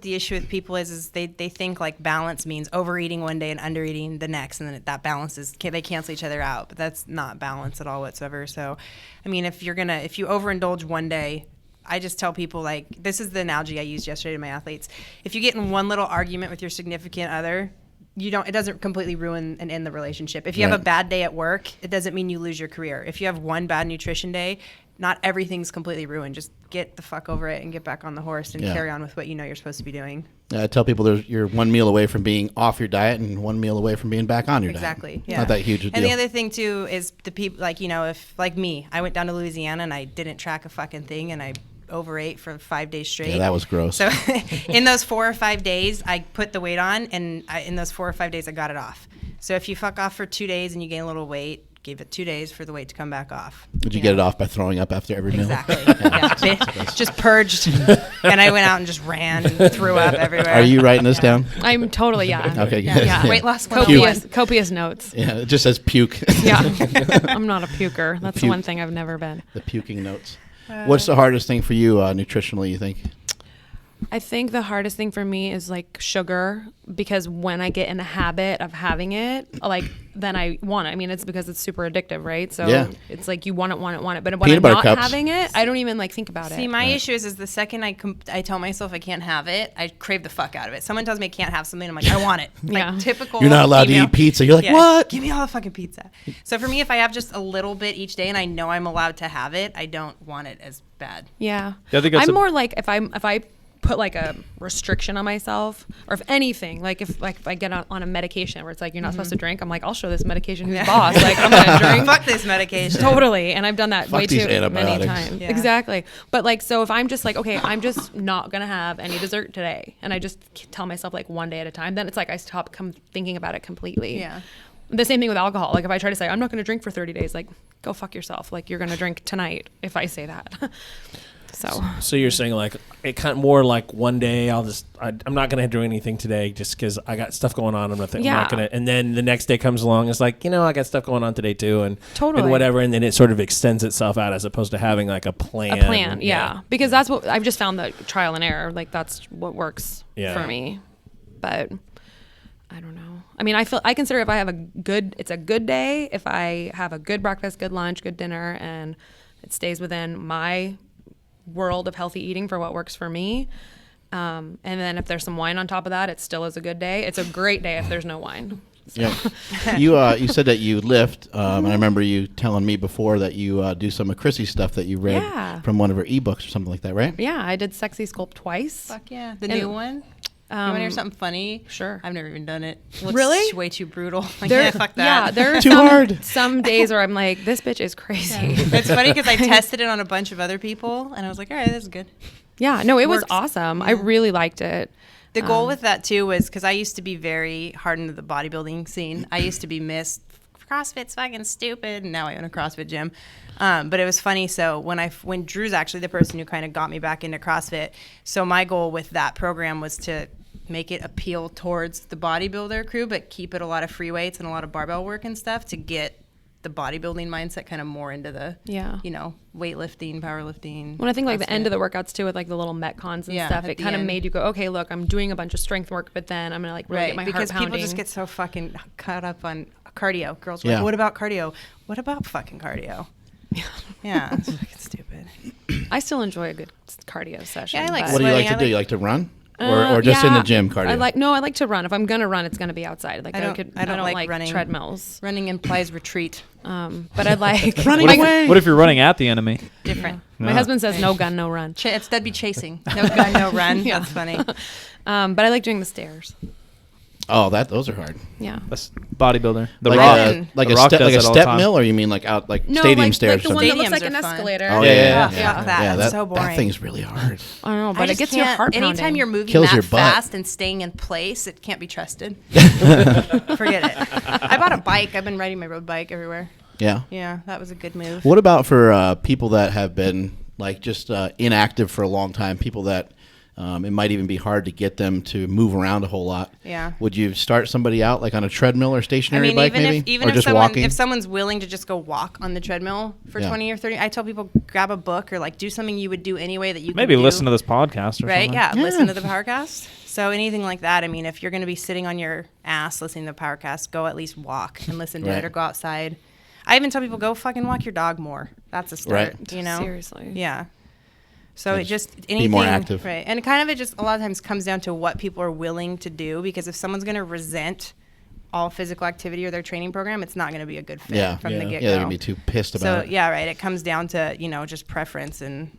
the issue with people is they think balance means overeating one day and undereating the next. And then that balance they cancel each other out. But that's not balance at all whatsoever. So, I mean, if you overindulge one day, I just tell people, this is the analogy I used yesterday to my athletes. If you get in one little argument with your significant other, it doesn't completely ruin and end the relationship. If you have a bad day at work, it doesn't mean you lose your career. If you have one bad nutrition day, not everything's completely ruined. Just get the fuck over it and get back on the horse and carry on with what you're supposed to be doing. I tell people you're one meal away from being off your diet and one meal away from being back on your diet. Exactly. Yeah. Not that huge a deal. And the other thing too is the people if like me, I went down to Louisiana and I didn't track a fucking thing and I overate for 5 days straight. Yeah, that was gross. So in those 4 or 5 days, I put the weight on, and in those 4 or 5 days, I got it off. So if you fuck off for 2 days and you gain a little weight, give it 2 days for the weight to come back off. Did you get it off by throwing up after every meal? Exactly. Just purged, and I went out and just ran and threw up everywhere. Are you writing this down? I'm totally, Okay, good. Yeah. Weight loss Copious notes. Yeah, it just says puke. Yeah. I'm not a puker. That's the one thing I've never been. The puking notes. What's the hardest thing for you nutritionally, you think? I think the hardest thing for me is sugar, because when I get in the habit of having it, then I want it. I mean, it's because it's super addictive, right? So it's you want it. But when I'm not having it, I don't even think about it. See, my issue is the second I tell myself I can't have it, I crave the fuck out of it. Someone tells me I can't have something, I'm like, I want it. Typical. You're not allowed to eat pizza. You're like, what? Give me all the fucking pizza. So for me, if I have just a little bit each day and I know I'm allowed to have it, I don't want it as bad. Yeah. I think I'm more if I put a restriction on myself, or if anything, if I get on a medication where it's you're not supposed to drink, I'm I'll show this medication who's boss. I'm gonna drink. Fuck this medication. Totally. And I've done that Fuck way these too many times. Yeah. Exactly. But so if I'm just okay, I'm just not gonna have any dessert today, and I just tell myself one day at a time, then it's I stop thinking about it completely. Yeah. The same thing with alcohol. If I try to say I'm not gonna drink for 30 days, go fuck yourself. You're gonna drink tonight if I say that. So you're saying it kind of more one day I'm not gonna do anything today just because I got stuff going on. I'm not gonna. And then the next day comes along. It's I got stuff going on today too, and whatever. And then it sort of extends itself out as opposed to having a plan. A plan, yeah. Because that's what I've just found, that trial and error. That's what works for me. But I don't know. I mean, I consider if I have it's a good day if I have a good breakfast, good lunch, good dinner, and it stays within my world of healthy eating for what works for me. And then if there's some wine on top of that, it still is a good day. It's a great day if there's no wine. So. Yeah. You said that you lift, and I remember you telling me before that you do some of Krissy's stuff that you read from one of her ebooks or something like that, right? Yeah, I did Sexy Sculpt twice. Fuck yeah. The new one? You want to hear something funny? Sure. I've never even done it. Really? Way too brutal. Fuck that. Yeah, there's too hard. Some days where I'm this bitch is crazy. Yeah. It's funny because I tested it on a bunch of other people, and I was like, all right, this is good. Yeah, no, it was awesome. I really liked it. The goal with that, too, was because I used to be very hard into the bodybuilding scene. I used to be Miss CrossFit's fucking stupid, and now I own a CrossFit gym. But it was funny. So when Drew's actually the person who kind of got me back into CrossFit. So my goal with that program was to make it appeal towards the bodybuilder crew, but keep it a lot of free weights and a lot of barbell work and stuff to get the bodybuilding mindset kind of more into the, you know, weightlifting, powerlifting. When I think like the end of the workouts too, with like the little Metcons and stuff, it kind of made you go, okay, look, I'm doing a bunch of strength work, but then I'm gonna like really get my heart pounding. Because people just get so fucking caught up on cardio. Girls are like, what about cardio? What about fucking cardio? Yeah, it's fucking stupid. I still enjoy a good cardio session. Yeah, I like What do you like to do? You like to run? Or just in the gym cardio? I like to run. If I'm gonna run, it's gonna be outside. Like I don't like running. treadmills. Running implies retreat. But I'd like running away. What if you're running at the enemy? Different. My husband says no gun, no run. That'd be chasing. No gun, no run. That's funny. But I like doing the stairs. Oh, those are hard. Yeah. That's bodybuilder. The like Rock a step mill, or you mean like stadium stairs? Like the one that looks Stadiums like an are fun. escalator. Oh yeah. Fuck that. That's so boring. That thing's really hard. I know, but I it just gets your heart pounding. Anytime you're moving Kills that your butt. fast and staying in place, it can't be trusted. Forget it. I bought a bike. I've been riding my road bike everywhere. Yeah. Yeah, that was a good move. What about for people that have been like just inactive for a long time? People that it might even be hard to get them to move around a whole lot. Yeah. Would you start somebody out like on a treadmill or stationary bike maybe? Even or just walking? If someone's willing to just go walk on the treadmill for 20 or 30, I tell people grab a book or like do something you would do anyway that you maybe can do. Listen to this podcast or something. Yeah, listen to the PowerCast. So anything like that. I mean, if you're going to be sitting on your ass listening to the PowerCast, go at least walk and listen to it or go outside. I even tell people go fucking walk your dog more. That's a start, you know? Seriously. Yeah. So it just anything, be more active, right? And kind of it just a lot of times comes down to what people are willing to do. Because if someone's going to resent all physical activity or their training program, it's not going to be a good fit from the get-go. Yeah, they're gonna be too pissed about it. So yeah, right. It comes down to just preference and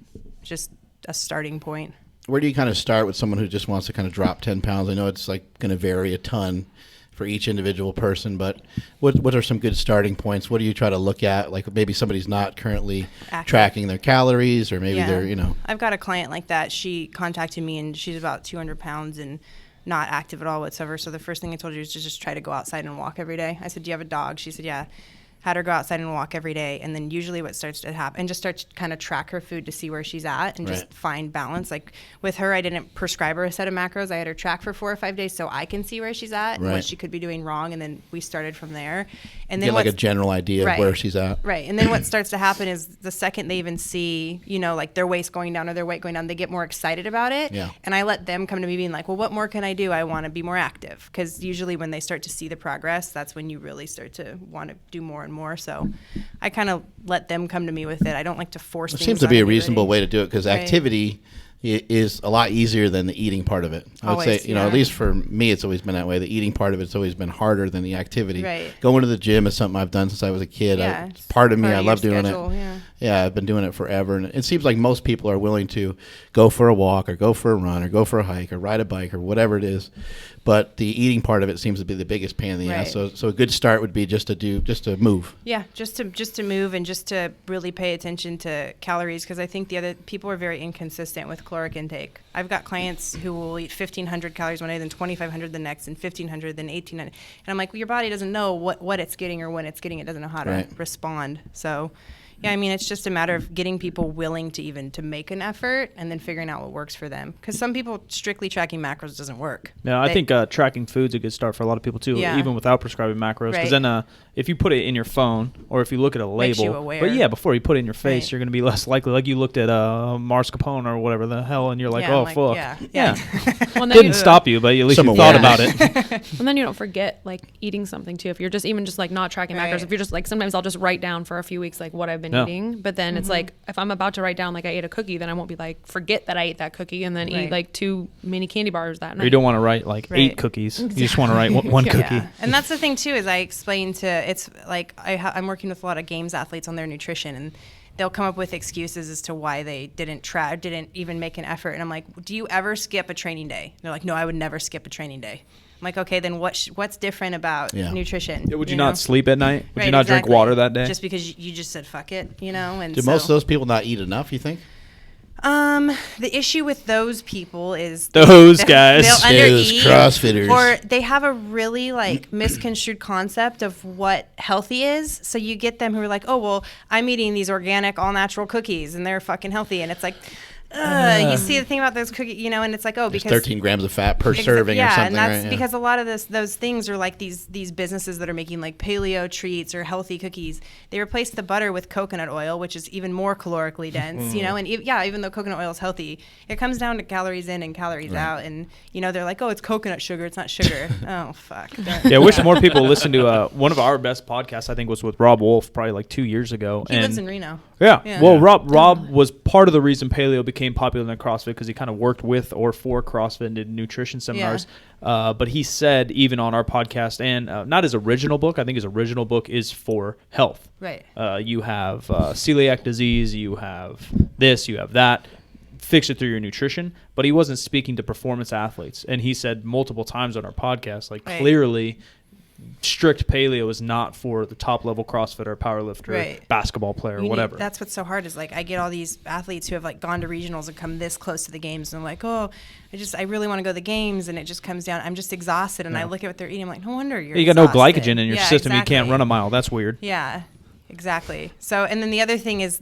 just a starting point. Where do you kind of start with someone who just wants to kind of drop 10 pounds? I know it's like going to vary a ton for each individual person, but what are some good starting points? What do you try to look at? Like maybe somebody's not currently tracking their calories, or maybe they're, I've got a client like that. She contacted me and she's about 200 pounds and not active at all whatsoever. So the first thing I told her was to just try to go outside and walk every day. I said, do you have a dog? She said, yeah. Had her go outside and walk every day, and then usually what starts to happen, and just start to kind of track her food to see where she's at and just find balance. Like with her, I didn't prescribe her a set of macros. I had her track for 4 or 5 days so I can see where she's at and what she could be doing wrong, and then we started from there. And then get like a general idea of where she's at. Right, and then what starts to happen is the second they even see, like their waist going down or their weight going down, they get more excited about it. Yeah. And I let them come to me being like, well, what more can I do? I want to be more active, because usually when they start to see the progress, that's when you really start to want to do more and more. So I kind of let them come to me with it. I don't like to force things. It seems to be a reasonable way to do it, because activity is a lot easier than the eating part of it. I would say, at least for me, it's always been that way. The eating part of it's always been harder than the activity. Right. Going to the gym is something I've done since I was a kid. It's part of me. I love doing it. Yeah, I've been doing it forever. And it seems like most people are willing to go for a walk or go for a run or go for a hike or ride a bike or whatever it is. But the eating part of it seems to be the biggest pain in the ass. So a good start would be just to move. Yeah, just to move and just to really pay attention to calories, because I think the other people are very inconsistent with caloric intake. I've got clients who will eat 1,500 calories one day, then 2,500 the next, and 1,500, then 1,800. And I'm like, well, your body doesn't know what it's getting or when it's getting it. Doesn't know how to respond. So yeah, I mean, it's just a matter of getting people willing to make an effort and then figuring out what works for them. Because some people, strictly tracking macros doesn't work. Yeah, I think tracking food's a good start for a lot of people too, even without prescribing macros. Because then if you put it in your phone or if you look at a label, makes you aware. But yeah, before you put it in your face, you're going to be less likely. Like you looked at mascarpone or whatever the hell, and you're like, fuck. Yeah. Well, didn't stop you, but at least you thought about it. And then you don't forget like eating something too. If you're just even just like not tracking macros, if you're just like, sometimes I'll just write down for a few weeks like what I've been eating. But then it's like, if I'm about to write down like I ate a cookie, then I won't be like, forget that I ate that cookie and then eat like 2 mini candy bars that night. Or you don't want to write like 8 cookies. You just want to write one cookie. Yeah. And that's the thing too, is I explain it's like I'm working with a lot of games athletes on their nutrition, and they'll come up with excuses as to why they didn't even make an effort. And I'm like, do you ever skip a training day? And they're like, no, I would never skip a training day. I'm like, okay, then what's different about nutrition? Would you not sleep at night? Would you not drink water that day? Just because you just said fuck it, And do most of those people not eat enough, you think? The issue with those people is those guys, they'll undereat, CrossFitters, or they have a really like misconstrued concept of what healthy is. So you get them who are like, oh well, I'm eating these organic, all natural cookies, and they're fucking healthy, and it's like, You see the thing about those cookies, and it's like, There's because 13 grams of fat per serving or something. and that's right? because a lot of those things are like these businesses that are making like paleo treats or healthy cookies. They replace the butter with coconut oil, which is even more calorically dense, and even though coconut oil is healthy, it comes down to calories in and calories out. And, they're like, oh, it's coconut sugar. It's not sugar. Oh, fuck. Yeah, I wish more people listened to one of our best podcasts, I think, was with Rob Wolf probably like 2 years ago. He lives in Reno. Yeah. Well, Rob was part of the reason paleo became popular in CrossFit because he kind of worked with or for CrossFit and did nutrition seminars. But he said, even on our podcast, and not his original book, I think his original book is for health. Right. You have celiac disease, you have this, you have that. Fix it through your nutrition. But he wasn't speaking to performance athletes. And he said multiple times on our podcast, clearly strict paleo is not for the top level CrossFitter, powerlifter, basketball player, whatever. That's what's so hard is I get all these athletes who have gone to regionals and come this close to the games, and I'm like, oh, I really want to go to the games, and it just comes down. I'm just exhausted, and I look at what they're eating. I'm like, no wonder you're. You got exhausted. no glycogen in your system. Exactly. You can't run a mile. That's weird. Yeah, exactly. So, and then the other thing is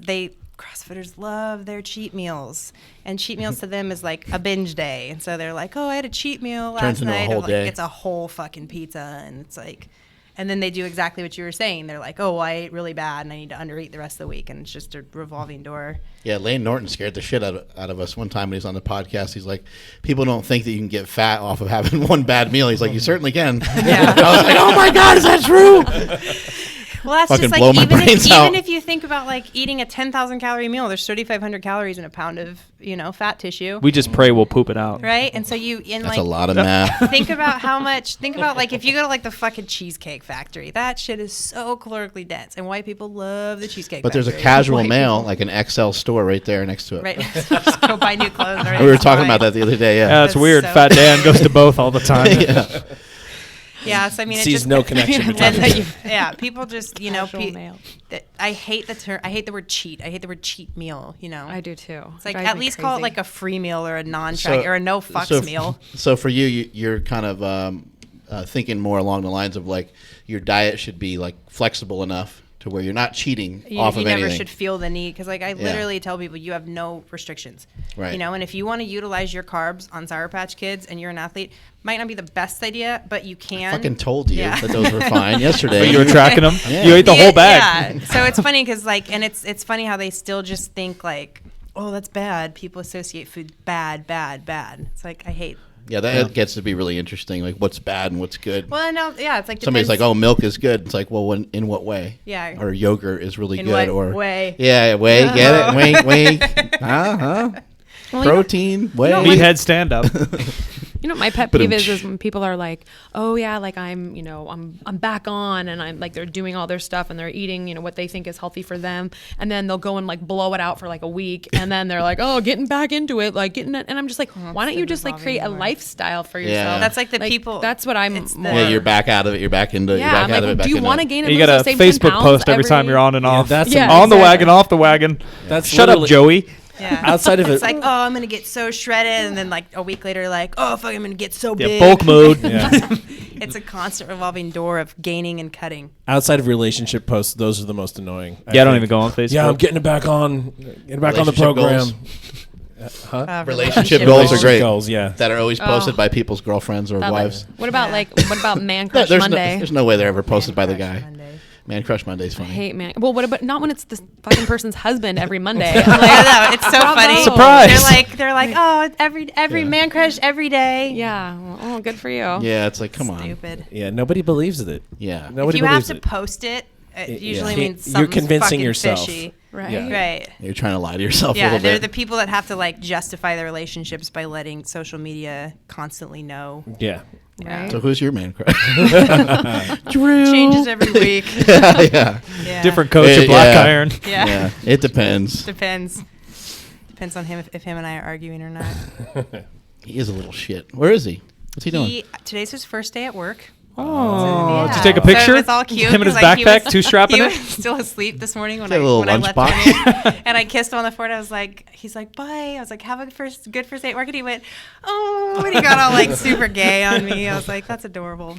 CrossFitters love their cheat meals, and cheat meals to them is like a binge day. And so they're like, oh, I had a cheat meal last night. Turns into a whole day. It's a whole fucking pizza, and it's like, and then they do exactly what you were saying. They're like, oh, I ate really bad, and I need to undereat the rest of the week, and it's just a revolving door. Yeah, Lane Norton scared the shit out of us one time when he was on the podcast. He's like, people don't think that you can get fat off of having one bad meal. He's like, you certainly can. Yeah. I was like, oh my God, is that true? Well, that's Fucking just blow my brains out. even if you think about eating a 10,000 calorie meal, there's 3,500 calories in a pound of fat tissue. We just pray we'll poop it out. Right, and so that's a lot of math. Think about how much. Think about if you go to the fucking Cheesecake Factory, that shit is so calorically dense, and white people love the Cheesecake But Factory. there's a casual male, like an XL store right there next to it. Right, just go buy new clothes. We were talking about that the other day. Yeah, that's weird. so- Fat Dan goes to both all the time. Yeah, so I mean, it Sees just, no connection between yeah, people just Casual male. I hate the term. I hate the word cheat. I hate the word cheat meal. I do too. It's like at least call it a free meal or a non-track or a no fucks meal. So for you're kind of thinking more along the lines of your diet should be flexible enough to where you're not cheating off of anything. You never should feel the need because I literally tell people you have no restrictions. Right. And if you want to utilize your carbs on Sour Patch Kids and you're an athlete, might not be the best idea, but you can. I fucking told you that those were fine yesterday. But you were tracking them. Yeah. You ate the whole bag. Yeah. So it's funny because and it's funny how they still just think oh, that's bad. People associate food bad. It's I hate. Yeah, that gets to be really interesting. What's bad and what's good. Well, no, yeah, it's somebody's like, "Oh, milk is good." It's like, well, in what way? Yeah. Or yogurt is really in good. What or way? Yeah, way. Get it? Wait. Protein. Way. Meathead stand up. My pet peeve is when people are like, oh yeah, I'm back on, and I'm they're doing all their stuff and they're eating, what they think is healthy for them, and then they'll go and blow it out for a week, and then they're like, oh, getting back into it, getting it, and I'm just like, why don't you just create a lifestyle for yourself? That's the people. That's what I'm. Yeah, you're back out of it. You're back into. Yeah, you're back out of it. Do you want to gain? You got a Facebook post every time you're on and off. That's on the wagon, off the wagon. That's shut up, Joey. Yeah. Outside of it, it's oh, I'm gonna get so shredded, and then a week later, oh, fuck, I'm gonna get so big. Bulk mode. Yeah. It's a constant revolving door of gaining and cutting. Outside of relationship posts, those are the most annoying. I don't even go on Facebook. Yeah, I'm getting back on the program. Relationship goals are great. Goals, yeah, that are always posted by people's girlfriends or wives. What about Man Crush Monday? There's no way they're ever posted by the guy. Man Crush Monday's funny. I hate man. Well, what about not when it's the fucking person's husband every Monday? I know, it's so funny. Surprise! They're like, oh, every man crush every day. Yeah. Well, good for you. Yeah, it's come on. Stupid. Yeah, nobody believes it. Yeah. If you have to post it, it usually means something's you're convincing yourself. Fishy. Right. Yeah. Right. You're trying to lie to yourself a Yeah, little they're bit. the people that have to justify their relationships by letting social media constantly know. Yeah. Right. So who's your man crush? Drew. Changes every week. Yeah. Different coach at Black Iron. Yeah. It depends. Depends on him if him and I are arguing or not. He is a little shit. Where is he? What's he doing? Today's his first day at work. Oh, did you take a picture? So it was all cute. Him and his backpack, two strapping He it. was still asleep this morning when a little I left lunchbox. him. And I kissed him on the forehead. He's like, bye. I was like, have a good first day at work. And he went, oh, and he got all super gay on me. I was like, that's adorable.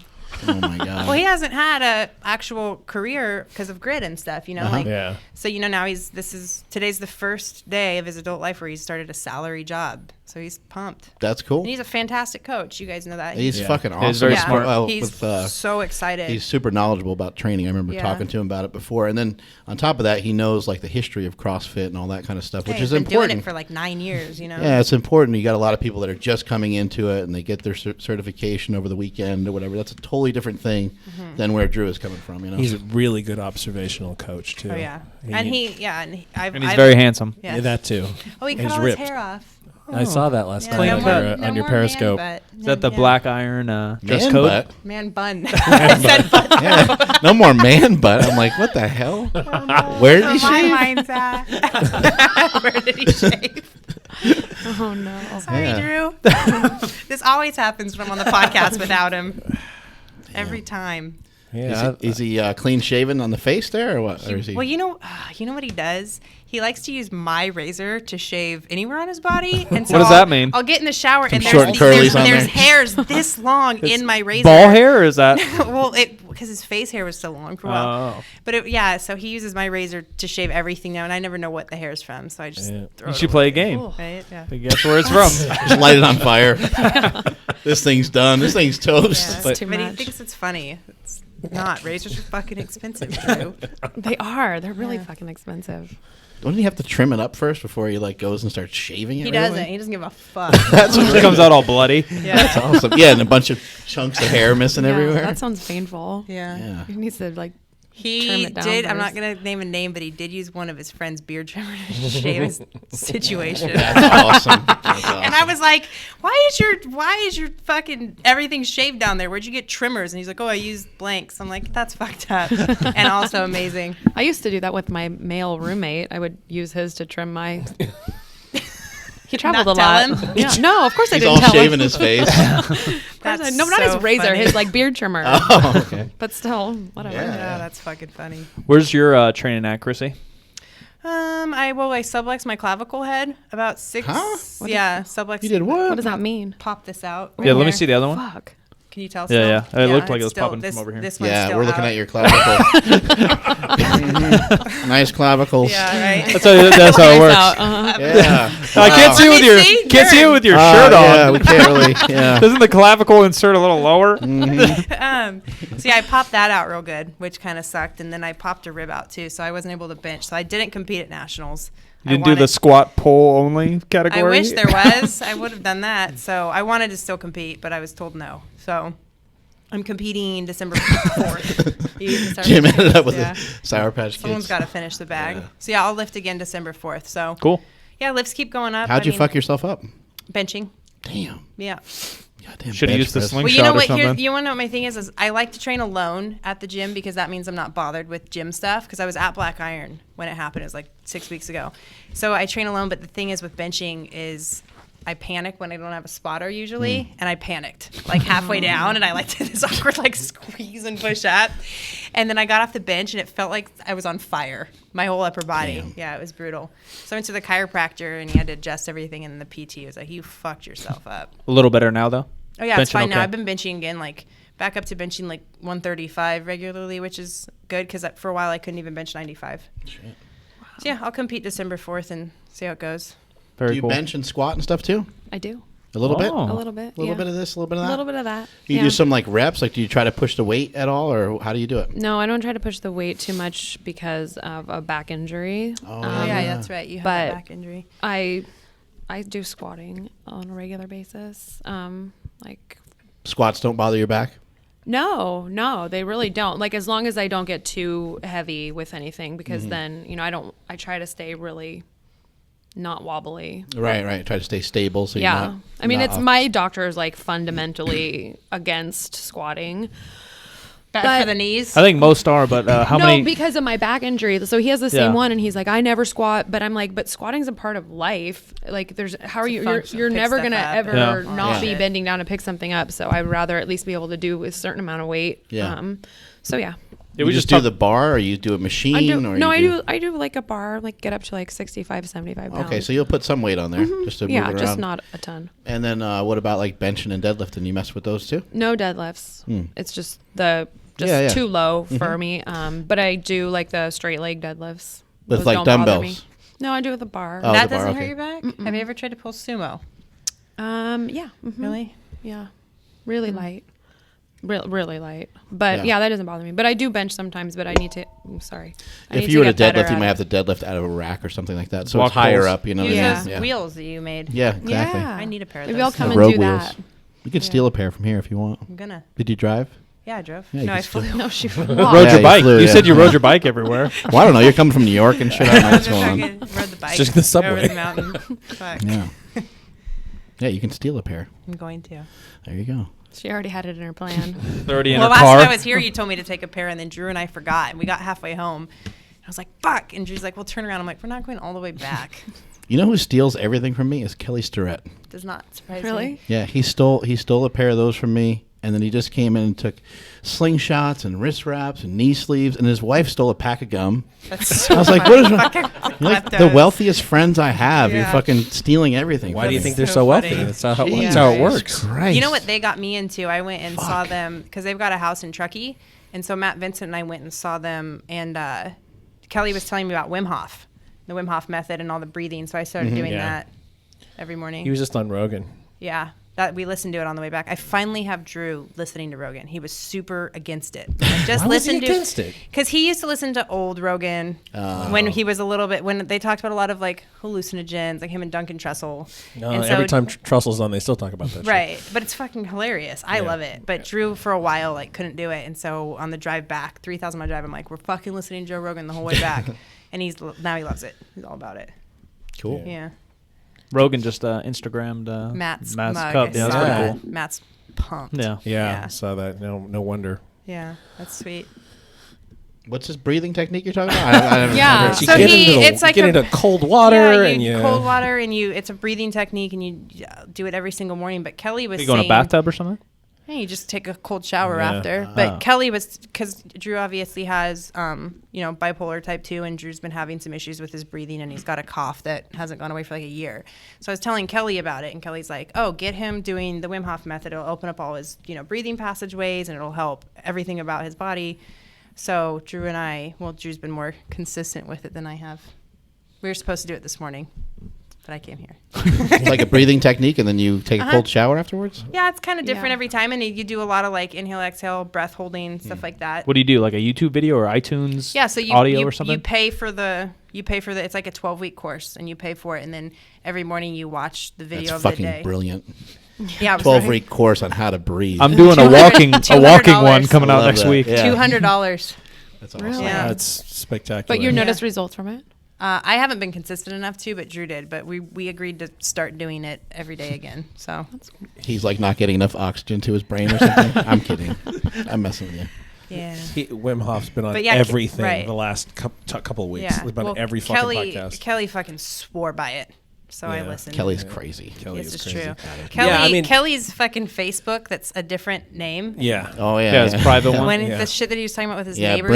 Oh my god. Well, he hasn't had a actual career because of grit and stuff, like. Yeah. So now today's the first day of his adult life where he started a salary job. So he's pumped. That's cool. And he's a fantastic coach. You guys know that. He's fucking awesome. He's very smart. Well, He's so excited. He's super knowledgeable about training. I remember talking to him about it before. And then on top of that, he knows like the history of CrossFit and all that kind of stuff, which is been important. doing it for like 9 years, Yeah, it's important. You got a lot of people that are just coming into it and they get their certification over the weekend or whatever. That's a totally different thing than where Drew is coming from. He's a really good observational coach too. Oh yeah, And he's very handsome. Yeah. Yeah, that too. Oh, he He's cut all ripped. his hair off. I saw that last Yeah, night no on more your man Periscope. butt. Is that the Yeah. black iron dress Man code? butt. Man bun? I said butt. Yeah. No more man butt. I'm like, what the hell? Where did he My shave? mind's at. Where did he shave? Oh no. Sorry, Yeah. Drew. This always happens when I'm on the podcast without him. Every time. Yeah. Is he clean shaven on the face there or what? Or is he? Well, you know what he does? He likes to use my razor to shave anywhere on his body. And so What does that mean? I'll get in the shower and short and there's curlies on there. hairs this long in my razor. Ball hair, or is that? Well, because his face hair was so long for a while. Oh. But so he uses my razor to shave everything now, and I never know what the hair's from, so I just throw You it should play a away. game. Right? Yeah. Guess where it's from. Just light it on fire. This thing's done. This thing's toast. Yeah. But- Too But he much. thinks it's funny. It's not. Razors are fucking expensive, Drew. They are. They're really fucking expensive. Don't he have to trim it up first before he like goes and starts shaving it? He right doesn't. away? He doesn't give a fuck. It comes out all bloody. That's awesome. Yeah, and a bunch of chunks of hair missing Yeah, everywhere. that sounds painful. Yeah. Yeah. He needs to trim He it down did. I'm not first. going to name a name, but he did use one of his friend's beard trimmer to shave his situation. That's awesome. That's awesome. And I was like, why is your fucking everything shaved down there? Where'd you get trimmers? And he's like, oh, I used blanks. I'm like, that's fucked up. And also amazing. I used to do that with my male roommate. I would use his to trim my. He traveled Not a lot. tell him? Yeah. No, of course I He's didn't all tell shaving him. his face. That's No, not his so razor, funny. his like beard trimmer. Oh, okay. But still, whatever. Yeah, that's fucking funny. Where's your training at, Krissy? I sublexed my clavicle head about 6. Huh? Yeah, sublexed. You did what? What does that mean? Pop this out. Yeah, let me Here. see the other one. Fuck. Can you tell? Yeah, still? yeah. It looked like it it's was still- popping from over here. This one's Yeah, still we're looking out. at your clavicle. Nice clavicles. Yeah, right. That's how it works. Uh-huh. Yeah. I can't see Let with me your see. can't see it Turn. with your shirt Yeah, on. we can't really. Yeah. Doesn't the clavicle insert a little lower? So yeah, I popped that out real good, which kind of sucked, and then I popped a rib out too, so I wasn't able to bench. So I didn't compete at nationals. You didn't do the squat pull only category. I wish there was. I would have done that. So I wanted to still compete, but I was told no. So I'm competing December 4th. You eat the Sour Jim Patch ended up Kids? with a Sour Patch Kids. Someone's got to finish the bag. So yeah, I'll lift again December 4th. So Cool. yeah, lifts keep going up. How'd you fuck yourself up? benching? Damn. Yeah. Goddamn. Should have bench used the press. slingshot Well, you know or what? something. You want to know what my thing is I like to train alone at the gym because that means I'm not bothered with gym stuff. Because I was at Black Iron when it happened. It was like 6 weeks ago. So I train alone. But the thing is with benching is I panic when I don't have a spotter usually, and I panicked like halfway down, and I like did this awkward like squeeze and push up, and then I got off the bench and it felt like I was on fire, my whole upper body. Damn. Yeah, it was brutal. So I went to the chiropractor and he had to adjust everything, and the PT was like, "You fucked yourself up." A little better now though. Oh yeah, it's Benching fine now. okay? I've been benching again, like back up to benching like 135 regularly, which is good because for a while I couldn't even bench 95. Shit. Wow. So yeah, I'll compete December 4th and see how it goes. Very Do you cool. bench and squat and stuff too? I do. A little bit? Oh. A little bit. A little yeah. bit of this, a little bit of that? A little bit of that. You yeah. do some like reps? Like do you try to push the weight at all or how do you do it? No, I don't try to push the weight too much because of a back injury. Oh, Yeah, that's right. You have but- a back injury. I do squatting on a regular basis. Like Squats don't bother your back? no, they really don't. Like as long as I don't get too heavy with anything, because then I try to stay really not wobbly. Right. Try to stay stable so you're Yeah, not. I mean not it's off. my doctor is like fundamentally against squatting. Bad But- for the knees. I think most are, but how no, many? because of my back injury. So he has the same Yeah. one, and he's like, I never squat, but I'm like, but squatting's a part of life. Like, how are you? function, You're pick be stuff up ever and not be shit. bending down to pick something up. So I'd rather at least be able to do a certain amount of weight. Yeah. So yeah. You just do the bar, or you do a machine? I do like a bar, like get up to like 65, 75 pounds. Okay, so you'll put some weight on there just to move it around. Just not a ton. And then what about like benching and deadlifting? You mess with those too? No deadlifts. It's just too low for me. But I do like the straight leg deadlifts. With Those like don't bother me. dumbbells? No, I do with a bar. Oh, That the bar, doesn't hurt okay. your back? Have you ever tried to pull sumo? Yeah. Really? Yeah. Really light. Really light. But yeah, that doesn't bother me. But I do bench sometimes, but I need to, If you were to deadlift, you might have to deadlift out of a rack or something like that. So Walk it's higher poles. up, you know. Use Yeah. those wheels that you made. Yeah, exactly. Yeah. I need a pair of Maybe those. I'll come The and road do wheels. that. You could steal a pair from here if you want. I'm gonna. Did you drive? Yeah, I drove. Yeah, you no, can I still- flew. No, she Rode walked. Yeah, your you bike. flew, You yeah. said you rode your bike everywhere. Well, I don't know. You're coming from New York and shit. I don't know what's going on. Rode the bike just the subway. over the mountain. Fuck. Yeah. Yeah, you can steal a pair. I'm going to. There you go. She already had it in her plan. They're already in Well, her last car. time I was here, you told me to take a pair, and then Drew and I forgot, and we got halfway home. I was like, fuck. And Drew's like, well, turn around. I'm like, we're not going all the way back. You know who steals everything from me is Kelly Starrett. Does not surprise Really? me. Yeah, he stole a pair of those from me, and then he just came in and took slingshots and wrist wraps and knee sleeves, and his wife stole a pack of gum. That's I was like, what is wrong? fucking You're like the kleptos. wealthiest friends I have. You're Yeah. fucking stealing everything. Why from do you me. think they're so so wealthy? funny. That's how Jesus it works. Christ. You know what they got me into? I went and saw them because they've got a house in Truckee. And so Matt Vincent and I went and saw them. And Kelly was telling me about Wim Hof, the Wim Hof method and all the breathing. So I started doing Yeah. that every morning. He was just on Rogan. Yeah. That we listened to it on the way back. I finally have Drew listening to Rogan. He was super against it. I just Why was he listened to against it? because he used to listen to old Rogan when he was a little bit when they talked about a lot of like hallucinogens, like him and Duncan Trussell. No, And so- every time Trussell's on, they still talk about that. shit. Right, but it's fucking hilarious. I love it. But Drew, for a while, like couldn't do it, and so on the drive back, 3,000 mile drive, I'm like, we're fucking listening to Joe Rogan the whole way back, and now he loves it. He's all about it. Cool. Yeah, Rogan just Instagrammed Matt's mug. I cup. Yeah, that's saw pretty that. cool. Matt's pumped. Yeah. Yeah, Yeah. saw that. No wonder. Yeah, that's sweet. What's this breathing technique you're talking about? I haven't Yeah. heard. You So get he- into the- it's like you get a- into cold water and you cold water, and it's a breathing technique, and you do it every single morning. But Kelly was You go in saying, a bathtub or something? hey, you just take a cold shower Yeah. after. But Kelly was, because Drew obviously has, bipolar type 2, and Drew's been having some issues with his breathing, and he's got a cough that hasn't gone away for like a year. So I was telling Kelly about it, and Kelly's like, oh, get him doing the Wim Hof method. It'll open up all his, breathing passageways, and it'll help everything about his body. So Drew and I, Drew's been more consistent with it than I have. We were supposed to do it this morning, but I came here. It's like a breathing technique, and then you take a cold shower afterwards? Yeah, it's kind of different Yeah. every time, and you do a lot of like inhale, exhale, breath holding, stuff like that. What do you do? Like a YouTube video or iTunes Yeah, so you audio you, or something? you pay for the it's like a 12-week course, and you pay for it, and then every morning you watch the video That's of the fucking day. brilliant. Yeah, it was 12-week course on how to breathe. I'm doing a walking $200. one coming I out love next that. week. Yeah. $200. That's awesome. Really? Yeah. That's spectacular. But you Yeah. noticed results from it? I haven't been consistent enough to, but Drew did. But we agreed to start doing it every day again. So He's like not getting enough oxygen to his brain or something. I'm kidding. I'm messing with you. yeah. Wim Hof's been on But yeah, everything right. the last couple of weeks. Yeah. He's been on Well, every fucking podcast. Kelly fucking swore by it. So I Yeah. listened. Kelly's crazy. Kelly Yes, is it's crazy. true. Yeah, I mean- Kelly's fucking Facebook, that's a different name. Yeah. Oh, yeah. Yeah, it's private one. When Yeah. the shit that he was talking about with his Yeah, neighbor.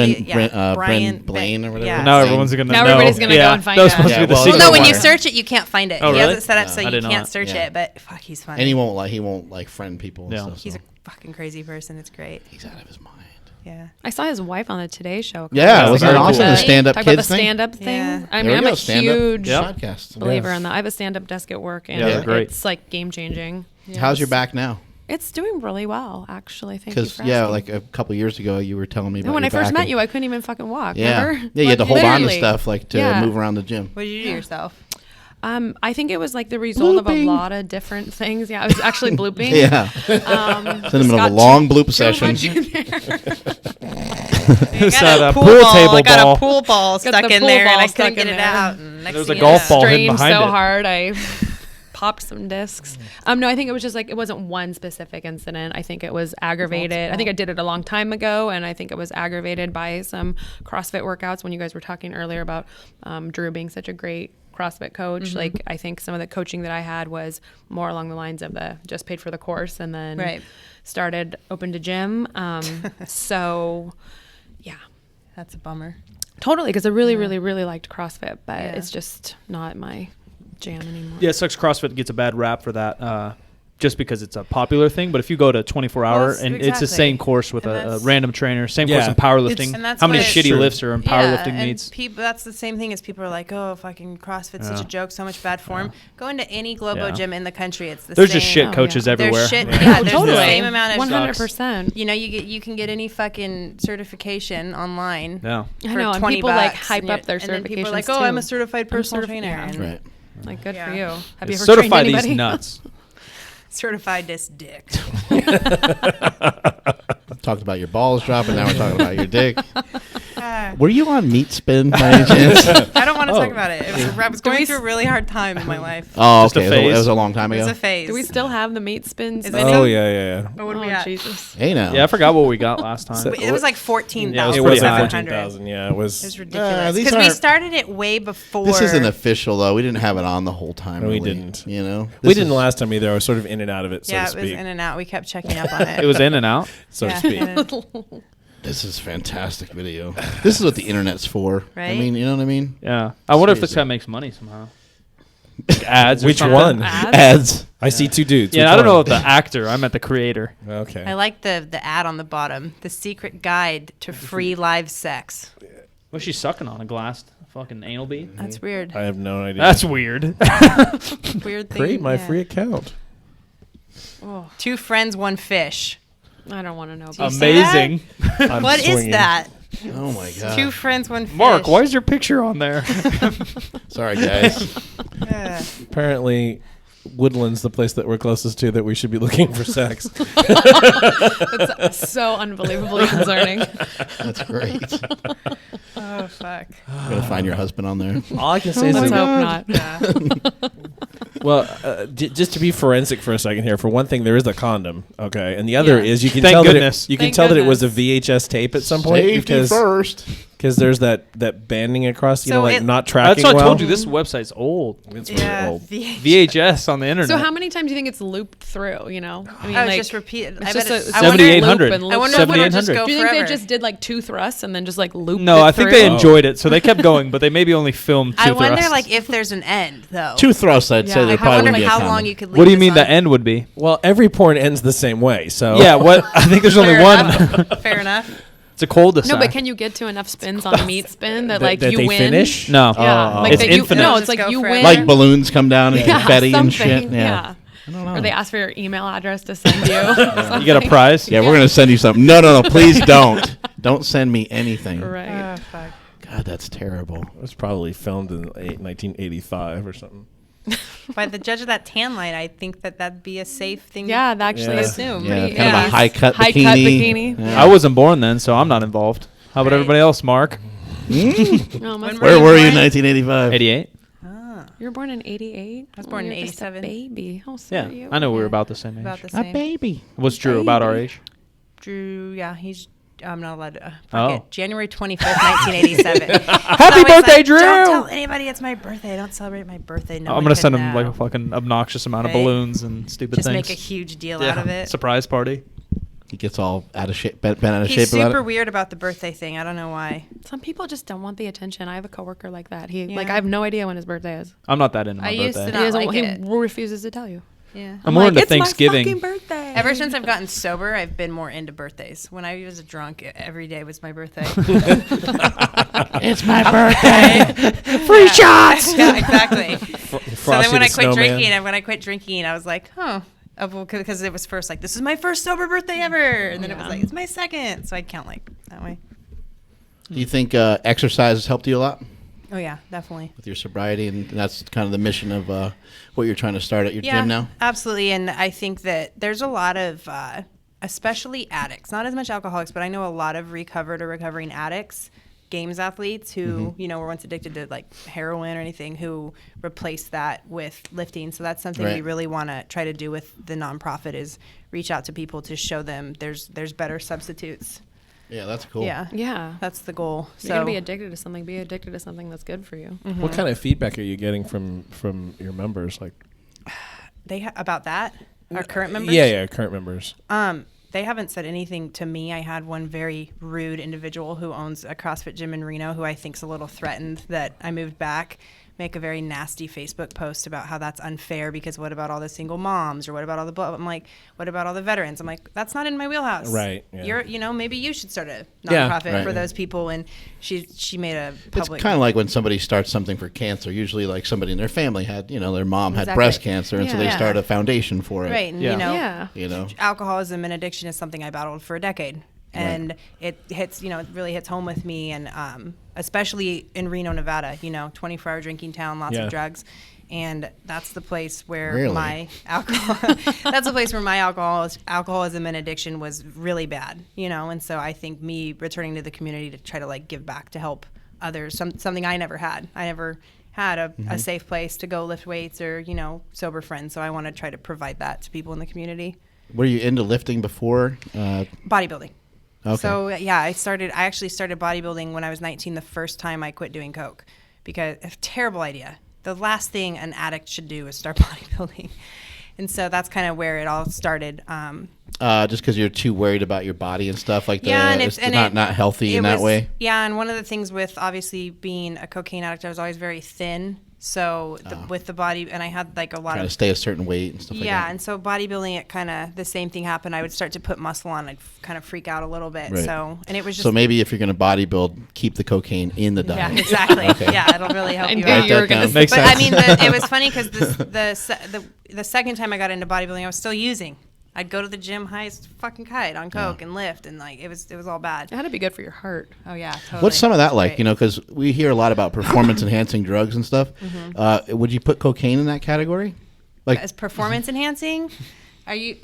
Brian Blaine or whatever. Yeah. Now Blaine. everyone's gonna Now know. everybody's gonna go and find that was out. supposed to Yeah, be the well, secret. Well, no, when you one. search it, you can't find it. Oh, He has really? it set up No. so I you didn't know can't that. search Yeah. it, but fuck, he's funny. And he won't like friend people and Yeah. stuff. He's so. a fucking crazy person. It's great. He's out of his mind. Yeah. I saw his wife on the Today Show. Yeah, Yeah, wasn't very that awesome? cool. The stand-up Talk about the kids thing? stand-up thing. Yeah. I There mean, we I'm go, a stand-up huge podcast. believer in that. I have a stand-up desk at work, and Yeah. Great. it's like game-changing. How's your back now? It's doing really well, actually. Thank you Because for asking. like a couple years ago, you were telling me about And when your I first back met and- you, I couldn't even fucking walk. Yeah, Remember? yeah, you had to hold on to Literally. stuff like to Yeah. move around the gym. What did you do yourself? I think it was like the result of a Blooping. lot of different things. Yeah, I was actually blooping. Yeah, Um, in the middle of got a long too- bloop too session. much in there. It's at a pool ball. table I got ball. a pool ball Got stuck the in pool there, and ball I stuck couldn't get in it there. out. And next There was thing a you golf know- ball hidden Strained behind so it. hard, I popped some discs. No, I think it was just like it wasn't one specific incident. I think it was aggravated. I think I did it a long time ago, and I think it was aggravated by some CrossFit workouts. When you guys were talking earlier about Drew being such a great CrossFit coach, like I think some of the coaching that I had was more along the lines of the just paid for the course and then Right. started open to gym. So yeah, That's a bummer. Totally, because I really, really, really liked CrossFit, but it's just not my jam anymore. Yeah, it sucks. CrossFit gets a bad rap for that, just because it's a popular thing. But if you go to 24-hour and it's the same course with a random trainer, same course in powerlifting. How many shitty lifts are in powerlifting meets? That's the same thing as people are like, oh, fucking CrossFit's such a joke, so much bad form. Go into any Globo gym in the country, it's the same. There's just shit coaches everywhere. There's shit. Yeah, there's totally. the same amount of 100%. You know, you can get any fucking certification online. Yeah, I know. And people like hype up their certifications. And then people are like, oh, I'm a certified personal trainer. Right. Like, good for you. Have you ever certified trained anybody? these nuts. Certified this dick. Talked about your balls dropping. Now we're talking about your dick. Were you on Meat Spin by any chance? I don't want to talk about it. I was going through a really hard time in my life. Oh, Just a okay. phase. It was a long time ago. It was a phase. Do we still have the meat spins? Oh, yeah. Oh, what are we Oh, at? Jesus. Hey, now. Yeah, I forgot what we got last time. It was like 14,000. It was like 14,000. 14,000. Yeah, it was. It was ridiculous. these Because we aren't- started it way before. This isn't official, though. We didn't have it on the whole time. No, we really, didn't. You know? We This didn't is- last time either. I was sort of in and out of it, so Yeah, to it was speak. in and out. We kept checking up on it. It was in and out. So to Yeah, speak. in and- This is fantastic video. This is what the internet's for. Right? I mean, you know what I mean? Yeah, I wonder if this Seriously. guy makes money somehow. Like ads. or Which something. one? Ads. I see two dudes. Yeah, Which I don't know one? if the actor. I meant the creator. Okay. I like the ad on the bottom. The secret guide to free live sex. Was she sucking on a glass fucking anal bead? That's weird. I have no idea. That's weird. Weird thing. Create my yeah. free account. Oh, 2 friends, 1 fish. I don't want to know. you About say that? Amazing. I'm What is swinging. that? Oh, my God. 2 friends, 1 fish. Mark, why is your picture on there? Sorry, guys. Apparently, Woodland's the place that we're closest to that we should be looking for sex. That's so unbelievably concerning. That's great. Oh, fuck. I'm going to find your husband on there. All I can say is Let's that hope not. well, just to be forensic for a second here. For one thing, there is a condom, okay, and the other Yeah. is you can Thank tell goodness. that you can Thank tell that it was a goodness. VHS tape at some point Safety first. because there's that banding across, you So know, like it- not tracking That's what I well. told you. This website's old. It's really Yeah. old. VHS on the internet. So how many times do you think it's looped through? You know, I mean, I was like, just repeated. it's I just bet a it, I wonder, 7,800. loop and I loop. wonder if it would just 7,800. go Do you think forever. they just did like 2 thrusts and then just like looped No, it I think through? they enjoyed it, so they kept going, but they maybe only filmed 2 I wonder, thrusts. like, if there's an end, though. 2 thrusts, I'd say Yeah. there I probably wonder wouldn't be a how condom. long you could leave What do you this mean on. the end would be? Well, every porn ends the same way, so Yeah, what? I think there's only Fair one. enough. Fair enough. It's a cul-de-sac. No, but can you get to enough spins on meat spin that like that you they win? finish. No. Yeah, like It's that you, infinite. No, Just it's like go you forever. win. Like balloons come down and yeah, confetti and shit. something, Yeah. I don't know. Or they ask for your email address to send you. You get a prize? Yeah, we're going to send you something. No, please don't. Don't send me anything. Right. Oh, fuck. God, that's terrible. it was probably filmed in 1985 or something. By the judge of that tan line, I think that'd be a safe thing Yeah, that actually Yeah. is assume. Yeah, pretty- kind of yeah. a high-cut High-cut bikini. bikini. Yeah. I wasn't born then, so I'm not involved. How about Right. everybody else, Mark? Oh, my When Where you were you in born? 1985? 88? You were born in 88? I was born in You're just a 87. baby. How sweet Yeah, are you? I know we were about the same age. About the A same. baby. What's true about our age? Drew, yeah, I'm not allowed to. Oh. Forget. January 25th, 1987. Happy birthday, Drew! Don't tell anybody it's my birthday. I don't celebrate my birthday. No I'm one going to could send him know. like a fucking obnoxious amount of Right? balloons and stupid Just things. make a huge deal out of it. Surprise party. He gets all out of shape, bent out of He's shape about super it. weird about the birthday thing. I don't know why. Some people just don't want the attention. I have a coworker like that. He Yeah. like I have no idea when his birthday is. I'm not that into my I used birthday. to He not doesn't. like He it. refuses to tell you. Yeah. I'm more into it's Thanksgiving. my fucking birthday. Ever since I've gotten sober, I've been more into birthdays. When I was a drunk, every day was my birthday. It's my birthday. Free shots. Yeah, exactly. So Frosty then when the I quit Snowman. drinking, I was like, huh. Because it was first like, this is my first sober birthday ever. And then it was like, it's my second. So I'd count like that way. Do you think exercise has helped you a lot Oh, yeah, definitely. with your sobriety? And that's kind of the mission of what you're trying to start at your gym now? Absolutely. And I think that there's a lot of, especially addicts, not as much alcoholics, but I know a lot of recovered or recovering addicts, games athletes who, were once addicted to like heroin or anything, who replace that with lifting. So that's something we Right. really want to try to do with the nonprofit is reach out to people to show them there's better substitutes. Yeah, that's cool. Yeah. Yeah. That's the goal. You're gonna be addicted to something. Be addicted to something that's good for you. What kind of feedback are you getting from your members? Like, about that, our current members? yeah, current members. they haven't said anything to me. I had one very rude individual who owns a CrossFit gym in Reno who I think's a little threatened that I moved back, make a very nasty Facebook post about how that's unfair because what about all the single moms or what about all the I'm like, what about all the veterans? I'm like, that's not in my wheelhouse. Right. Yeah. You're maybe you should start a nonprofit Yeah, right. for those people. And she made a public. It's kind of like when somebody starts something for cancer. Usually, like somebody in their family had, their mom had Exactly. breast cancer, and so they Yeah. start a foundation for it. Right. And, Yeah. Yeah. alcoholism and addiction is something I battled for a decade. And it hits, it really hits home with me. And especially in Reno, Nevada, 24-hour drinking town, lots Yeah. of drugs. And that's the place where Really? my alcoholism and addiction was really bad, And so I think me returning to the community to try to like give back to help others, something I never had. I never had a safe place to go lift weights or, sober friends. So I want to try to provide that to people in the community. Were you into lifting before? Bodybuilding. Okay. So yeah, I actually started bodybuilding when I was 19, the first time I quit doing coke, because a terrible idea. The last thing an addict should do is start bodybuilding. And so that's kind of where it all started. Just because you're too worried about your body and stuff like Yeah, that. and It's it's not healthy in that way. Yeah, and one of the things with obviously being a cocaine addict, I was always very thin. So with the body, and I had like a lot Trying of to stay a certain weight and stuff like that. Yeah, and so bodybuilding, it kind of the same thing happened. I would start to put muscle on, I'd kind of freak out a little bit. Right. So, and it was just So maybe if you're going to bodybuild, keep the cocaine in the diet. yeah, exactly. Okay. Yeah, it'll really help I you knew out. you were gonna Makes say Makes But sense. I mean, it was funny because the second time I got into bodybuilding, I was still using. I'd go to the gym high as fucking kite on coke and lift, and like it was all bad. It had to be good for your heart. Oh yeah, totally. What's some of that It's like? great. Because we hear a lot about performance-enhancing drugs and stuff. Would you put cocaine in that category? Like, As performance enhancing? Are you?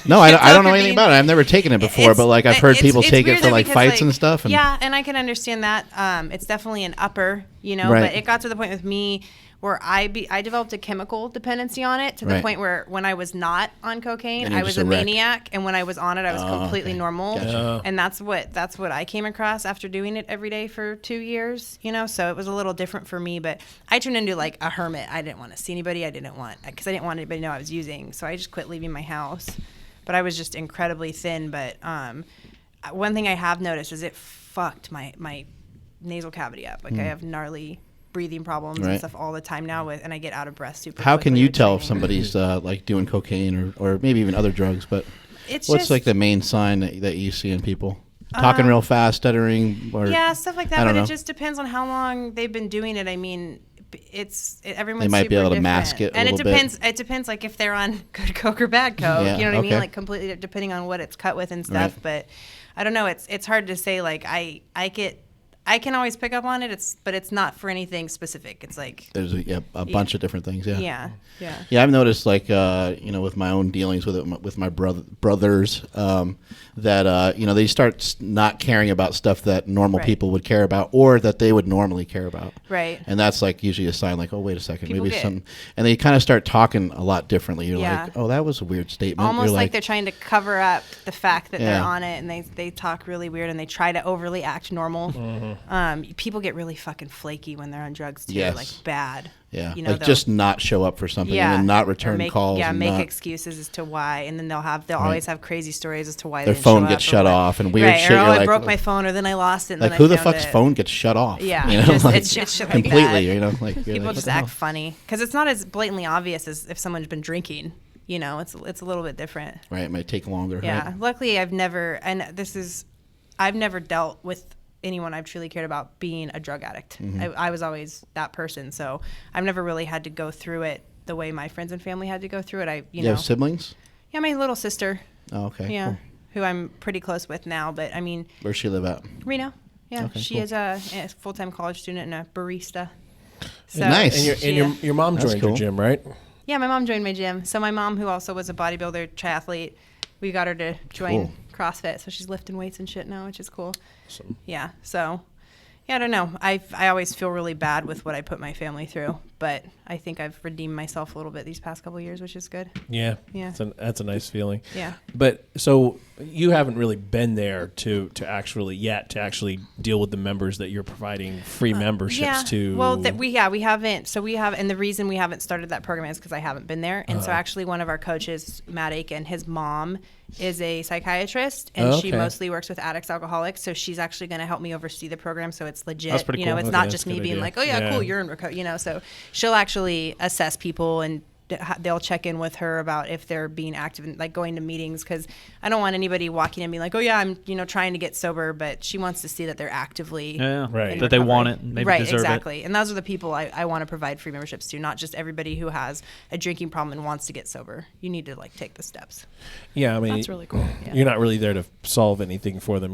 no, I don't know Dr. anything Bean? about it. I've never taken it before, but like I've heard people take it weird for though like because, fights and stuff. And yeah, and I can understand that. It's definitely an upper, Right. but it got to the point with me where I developed a chemical dependency on it to the Right. point where when I was not on cocaine, And you're I was just a a wreck. maniac, and when I was on it, I was completely okay. normal. Gotcha. And that's what I came across after doing it every day for 2 years, So it was a little different for me, but I turned into like a hermit. I didn't want to see anybody. Because I didn't want anybody to know I was using, so I just quit leaving my house. But I was just incredibly thin. But one thing I have noticed is it fucked my nasal cavity up. Like I have gnarly breathing problems and Right. stuff all the time now and I get out of breath super How can quickly you with tell if training. somebody's like doing cocaine or maybe even other drugs? But It's what's just, like the main sign that you see in people? Talking real fast, stuttering, or yeah, stuff like I that. don't But know. it just depends on how long they've been doing it. I mean, everyone's They might be super able to different. mask it a and little it bit. depends. It depends, like if they're on good coke or bad coke. Yeah, You know what I mean? okay. Like completely depending on what it's cut with and stuff. Right. But I don't know. It's hard to say. Like I can always pick up on it. But it's not for anything specific. It's like There's a bunch of different things. Yeah. yeah. I've noticed, like, with my own dealings with it, with my brothers, that they start not caring about stuff that normal Right. people would care about, or that they would normally care about. Right. And that's like usually a sign, like, oh, wait a second, People maybe get- some, and they kind of start talking a lot differently. You're Yeah. like, oh, that was a weird statement. Almost You're like they're trying to cover up the fact that Yeah. they're on it, and they talk really weird, and they try to overly act normal. People get really fucking flaky when they're on drugs too, Yes. like bad. yeah, You know, like they'll- just not show up for something and then not return make, calls. Yeah, and make not, excuses as to why, and then they'll always have crazy stories as to why Their they didn't phone show gets up or shut what. off and weird right, shit. Or, You're I like, broke my phone, or then I lost it. And like, then who I the found fuck's it. phone gets shut off? Yeah, like, it's just shit like completely. that. Like you're People like, just what the act hell? funny because it's not as blatantly obvious as if someone's been drinking. It's a little bit different. Right, it might take longer. Yeah. Right? Luckily, I've never dealt with anyone I've truly cared about being a drug addict. Mm-hmm. I was always that person, so I've never really had to go through it the way my friends and family had to go through it. You have siblings? Yeah, my little sister. Oh, okay. Yeah, Cool. who I'm pretty close with now. But I mean, Where's she live at? Reno. Yeah, Okay, she cool. is a full-time college student and a barista. So, Nice. And your mom That's joined cool. your gym, right? Yeah, my mom joined my gym. So my mom, who also was a bodybuilder, triathlete, we got her to join Cool. CrossFit. So she's lifting weights and shit now, which is cool. Awesome. Yeah. So, yeah, I don't know. I always feel really bad with what I put my family through, but I think I've redeemed myself a little bit these past couple of years, which is good. Yeah. Yeah. That's a nice feeling. Yeah. But so you haven't really been there to actually deal with the members that you're providing free memberships to. Well, we haven't. So we have, and the reason we haven't started that program is because I haven't been there. And so actually, one of our coaches, Matt Aiken, his mom is a psychiatrist, and she mostly works with addicts, alcoholics. So she's actually going to help me oversee the program, so it's legit. That's pretty cool. It's not just me being like, oh yeah, cool, you're in recovery. So she'll actually assess people, and they'll check in with her about if they're being active and like going to meetings, because I don't want anybody walking in and being like, oh yeah, I'm trying to get sober, but she wants to see that they're actively right, that they want it and maybe right, deserve exactly. it. And those are the people I want to provide free memberships to, not just everybody who has a drinking problem and wants to get sober. You need to like take the steps. Yeah, I mean, That's really cool. Yeah. You're not really there to solve anything for them.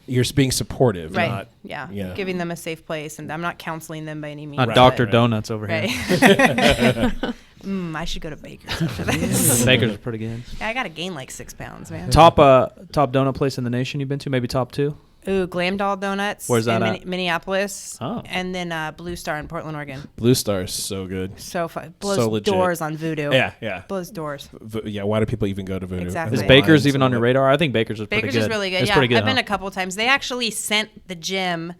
You're being supportive, Right. not Giving them a safe place, and I'm not counseling them by any means. Not Dr. Donuts over Right. here. I should go to Baker's after this. Bakers are pretty good. Yeah, I gotta gain like 6 pounds, man. Top donut place in the nation you've been to? Maybe top 2? Ooh, Glam Doll Donuts. Where's that in at? Minneapolis. Oh. And then Blue Star in Portland, Oregon. Blue Star's so good. So fun. Blows So legit. doors on Voodoo. Yeah. Blows doors. Yeah, why do people even go to Voodoo? Exactly. Is Yeah. Baker's even on your radar? I think Baker's is pretty Baker's good. is really good. It's Yeah, pretty good, I've been huh? a couple times. They actually sent the gym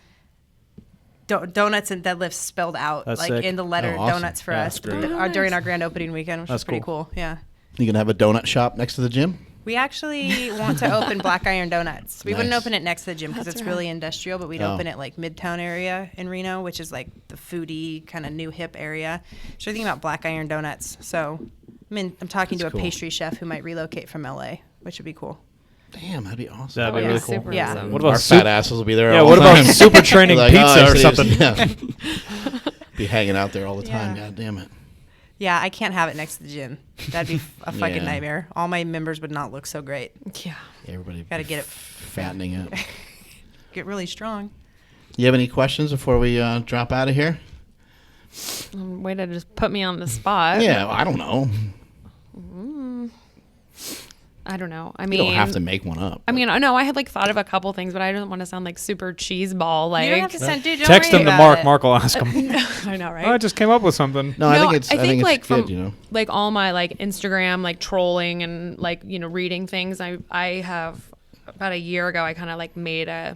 donuts and deadlifts spelled out That's like sick. in the letter Oh, awesome. donuts for Yeah, us that's great. during our grand opening weekend, which That's was pretty cool. Yeah. You gonna have a donut shop next to the gym? We actually want to open Black Iron Donuts. We wouldn't Nice. open it next to the gym because it's really industrial, but we'd Oh. open it like Midtown area in Reno, which is like the foodie kind of new hip area. So we're thinking about Black Iron Donuts. So I'm talking That's to a cool. pastry chef who might relocate from LA, which would be cool. Damn, that'd be awesome. That'd be yeah. really cool. Super Yeah. awesome. What Our about fat asses will be there. Yeah, all what the about time. super training Like, pizza or yes, it is. something? Yeah. Be hanging out there all the time. Yeah. God damn it. Yeah, I can't have it next to the gym. That'd be a fucking Yeah. nightmare. All my members would not look so great. Yeah. Everybody Gotta get it fattening up. get really strong. You have any questions before we drop out of here? Way to just put me on the spot. Yeah, I don't know. I don't know. I You mean, don't have to make one up. I mean, I know I had like thought of a couple things, but I don't want to sound like super cheese ball. Like, You don't have to send, dude. Don't Text worry him to about Mark. it. Mark will ask him. I know, right? I just came up with something. no, I think it's like good, from you know. like all my like Instagram like trolling and like reading things. I have about a year ago I kind of like I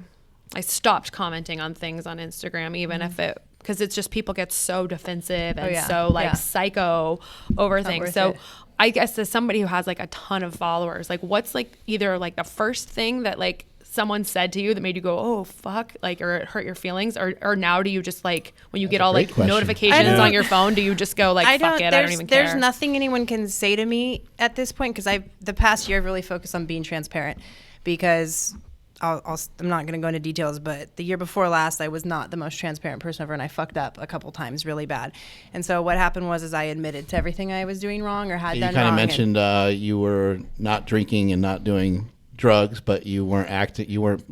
stopped commenting on things on Instagram, even if it, because it's just people get so defensive and yeah. so like Yeah. psycho over Not things. worth So it. I guess as somebody who has like a ton of followers, like what's like either like the first thing that like someone said to you that made you go, oh fuck, like, or it hurt your feelings, or now do you just like when you get a all great like question. notifications on your phone, do you just go like fuck it, I don't even care? There's nothing anyone can say to me at this point, because the past year I've really focused on being transparent, because I'm not going to go into details, but the year before last, I was not the most transparent person ever, and I fucked up a couple times really bad. And so what happened was I admitted to everything I was doing wrong or had You done kind of wrong. mentioned you were not drinking and not doing drugs, but you weren't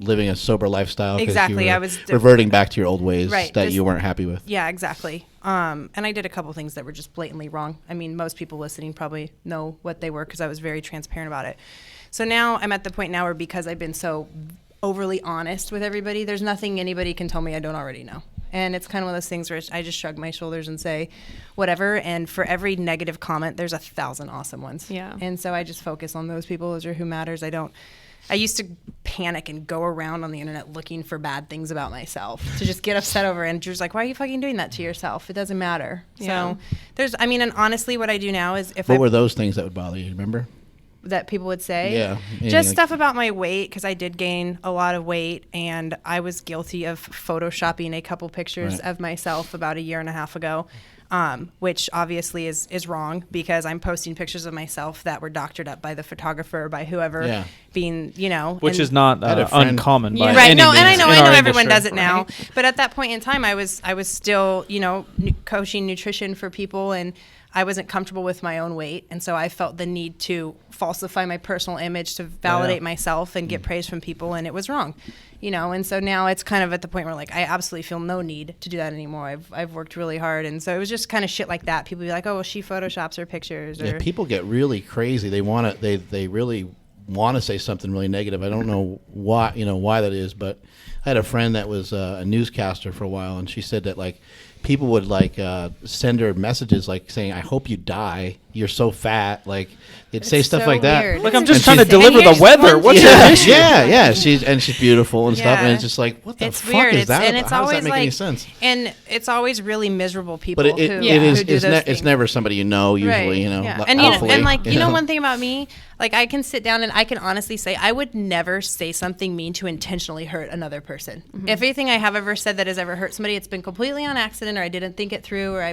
living a sober lifestyle. 'Cause Exactly, you were I was reverting back to your old ways Right, that just- you weren't happy with. Yeah, exactly. And I did a couple things that were just blatantly wrong. I mean, most people listening probably know what they were because I was very transparent about it. So now I'm at the point now where, because I've been so overly honest with everybody, there's nothing anybody can tell me I don't already know. And it's kind of one of those things where I just shrug my shoulders and say whatever. And for every negative comment, there's 1,000 awesome ones. Yeah. And so I just focus on those people. Those are who matters. I used to panic and go around on the internet looking for bad things about myself to just get upset over. And Drew's like, why are you fucking doing that to yourself? It doesn't matter. Yeah. So and honestly, what I do now is What were those things that would bother you? Remember? that people would say. Yeah. Just Like- stuff about my weight, because I did gain a lot of weight, and I was guilty of photoshopping a couple pictures Right. of myself about a year and a half ago, which obviously is wrong, because I'm posting pictures of myself that were doctored up by the photographer or by whoever, Yeah. being, Which and- is not I had a friend- uncommon by right. any No, means and I know in our everyone industry. does it now. But at that point in time, I was still, coaching nutrition for people, and I wasn't comfortable with my own weight, and so I felt the need to falsify my personal image to validate myself and get praise from people, and it was wrong, And so now it's kind of at the point where like I absolutely feel no need to do that anymore. I've worked really hard, and so it was just kind of shit like that. People be like, "Oh, well, she photoshops her pictures." Or, Yeah, people get really crazy. They want to. They really want to say something really negative. I don't know why. Why that is, but I had a friend that was a newscaster for a while, and she said that like people would like send her messages like saying, "I hope you die. You're so fat." Like they'd say stuff so like that. weird. Like I'm And just trying to she's- deliver the here's weather. one What's thing- your issue? yeah. She's beautiful and stuff, and Yeah. it's just like, what the It's fuck weird. is that? And about? it's How does always that make like, any sense? and it's always really miserable people But it who, is who do it's, those it's things. never somebody you know usually, Right. you know. Yeah. And you know, hopefully, and like you know know. one thing about me, like I can sit down and I can honestly say I would never say something mean to intentionally hurt another person. If anything I have ever said that has ever hurt somebody, it's been completely on accident, or I didn't think it through, or I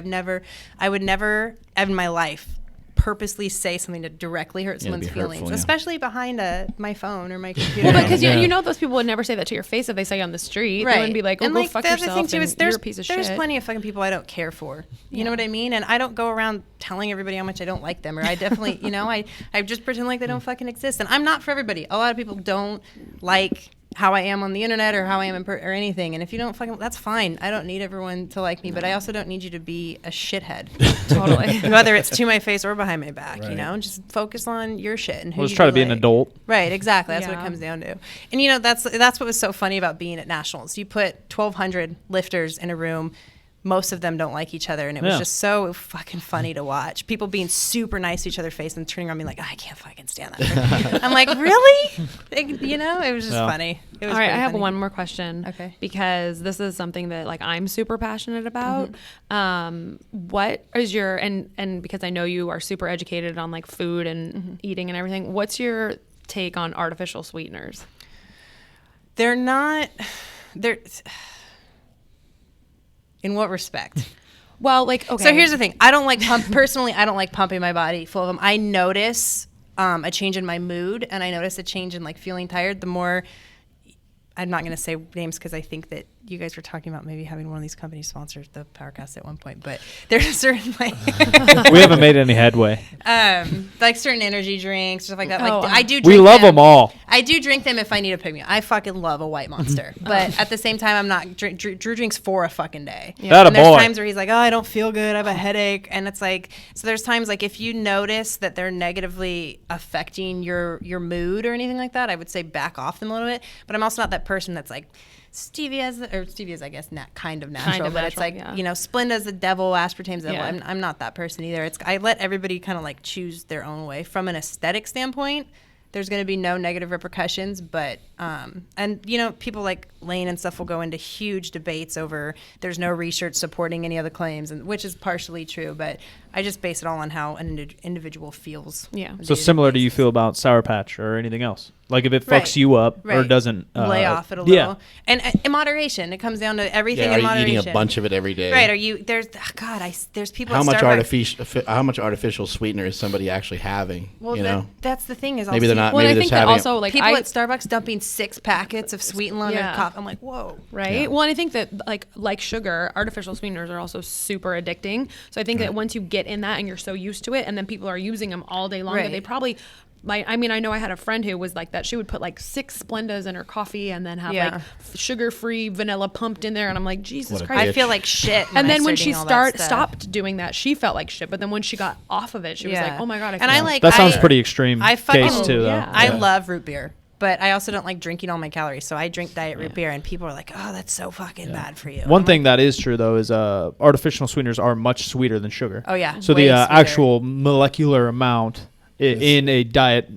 would never in my life purposely say something to directly hurt someone's be hurtful, feelings, yeah. especially behind my phone or my computer. Well, because Yeah. you know those people would never say that to your face if they saw you on the street. They wouldn't be like, "Oh, and go like fuck the other yourself." thing too is and you're there's a piece of there's shit. plenty of fucking people I don't care for. You know what I mean? And I don't go around telling everybody how much I don't like them, or I definitely, you know, I just pretend like they don't fucking exist. And I'm not for everybody. A lot of people don't like how I am on the internet or how I am or anything. And if you don't fucking, that's fine. I don't need everyone to like me, but I also don't need you to be a shithead. Totally. Whether it's to my face or behind my back, you Right. know, just focus on your shit and who Let's you try to do be an like. adult. Right, exactly. That's what Yeah. it comes down to. And you know, that's what was so funny about being at nationals. You put 1,200 lifters in a room. Most of them don't like each other, and it was Yeah. just so fucking funny to watch. People being super nice to each other's face and turning around being like, "I can't fucking stand that." I'm like, really? You know, it was just Yeah. funny. It was All right, I pretty have funny. one more question. Okay. Because this is something that like I'm super passionate about. What is your and because I know you are super educated on like food and eating and everything. What's your take on artificial sweeteners? They're not. They're. In what respect? Well, like okay. So here's the thing. I don't like personally. I don't like pumping my body full of them. I notice a change in my mood, and I notice a change in like feeling tired. The more, I'm not going to say names because I think that you guys were talking about maybe having one of these companies sponsor the PowerCast at one point. But there's a certain like We haven't made any headway. like certain energy drinks, stuff like that. Oh, Like I do. Drink We love them all. I do drink them if I need a pick me up. I fucking love a white Monster, but at the same time, I'm not. Drew drinks 4 a fucking day. That a And there's boy. times where he's like, "Oh, I don't feel good. I have a headache," and it's like, so there's times like if you notice that they're negatively affecting your mood or anything like that, I would say back off them a little bit. But I'm also not that person that's like. Stevia's, I guess, kind of natural, but it's natural, like, yeah. you know, Splenda's the devil, aspartame's the devil. Yeah. I'm not that person either. I let everybody kind of like choose their own way. From an aesthetic standpoint, there's going to be no negative repercussions, but, and, you know, people like Lane and stuff will go into huge debates over there's no research supporting any other claims, and which is partially true, but I just base it all on how an individual feels. Yeah. So similar to you feel about Sour Patch or anything else. Like if it fucks Right. you up or Right. doesn't lay off it a little. Yeah. And in moderation, it comes down to everything Yeah, are in you moderation. eating a bunch of it every day? Right? Are you there's there's people. How at much Starbucks. how much artificial sweetener is somebody actually having? Well, you know, that's the thing is maybe they're not. Well, maybe I they're think just that having also like people I at Starbucks dumping 6 packets of sweet and lemon Yeah. coffee. I'm like, whoa. right? Well, and I think that like sugar, artificial sweeteners are also super addicting. So I think that once you get in that and you're so used to it, and then people are using them all day long, that Right. they probably. I mean, I know I had a friend who was like that. She would put like 6 Splendas in her coffee and then have Yeah. like sugar-free vanilla pumped in there. And I'm like, Jesus What a Christ. I feel like shit. And then when she started eating all that stuff. stopped doing that, she felt like shit. But then when she got off of it, she was Yeah. like, oh my God. And I feel like- That sounds I- pretty extreme I fucking case too, though. yeah. I love root beer, but I also don't like drinking all my calories. So I drink diet root beer, and people are like, "Oh, that's so fucking bad for you." One I'm thing like, that is true though is artificial sweeteners are much sweeter than sugar. Oh, yeah. So Way the sweeter. actual molecular amount in a diet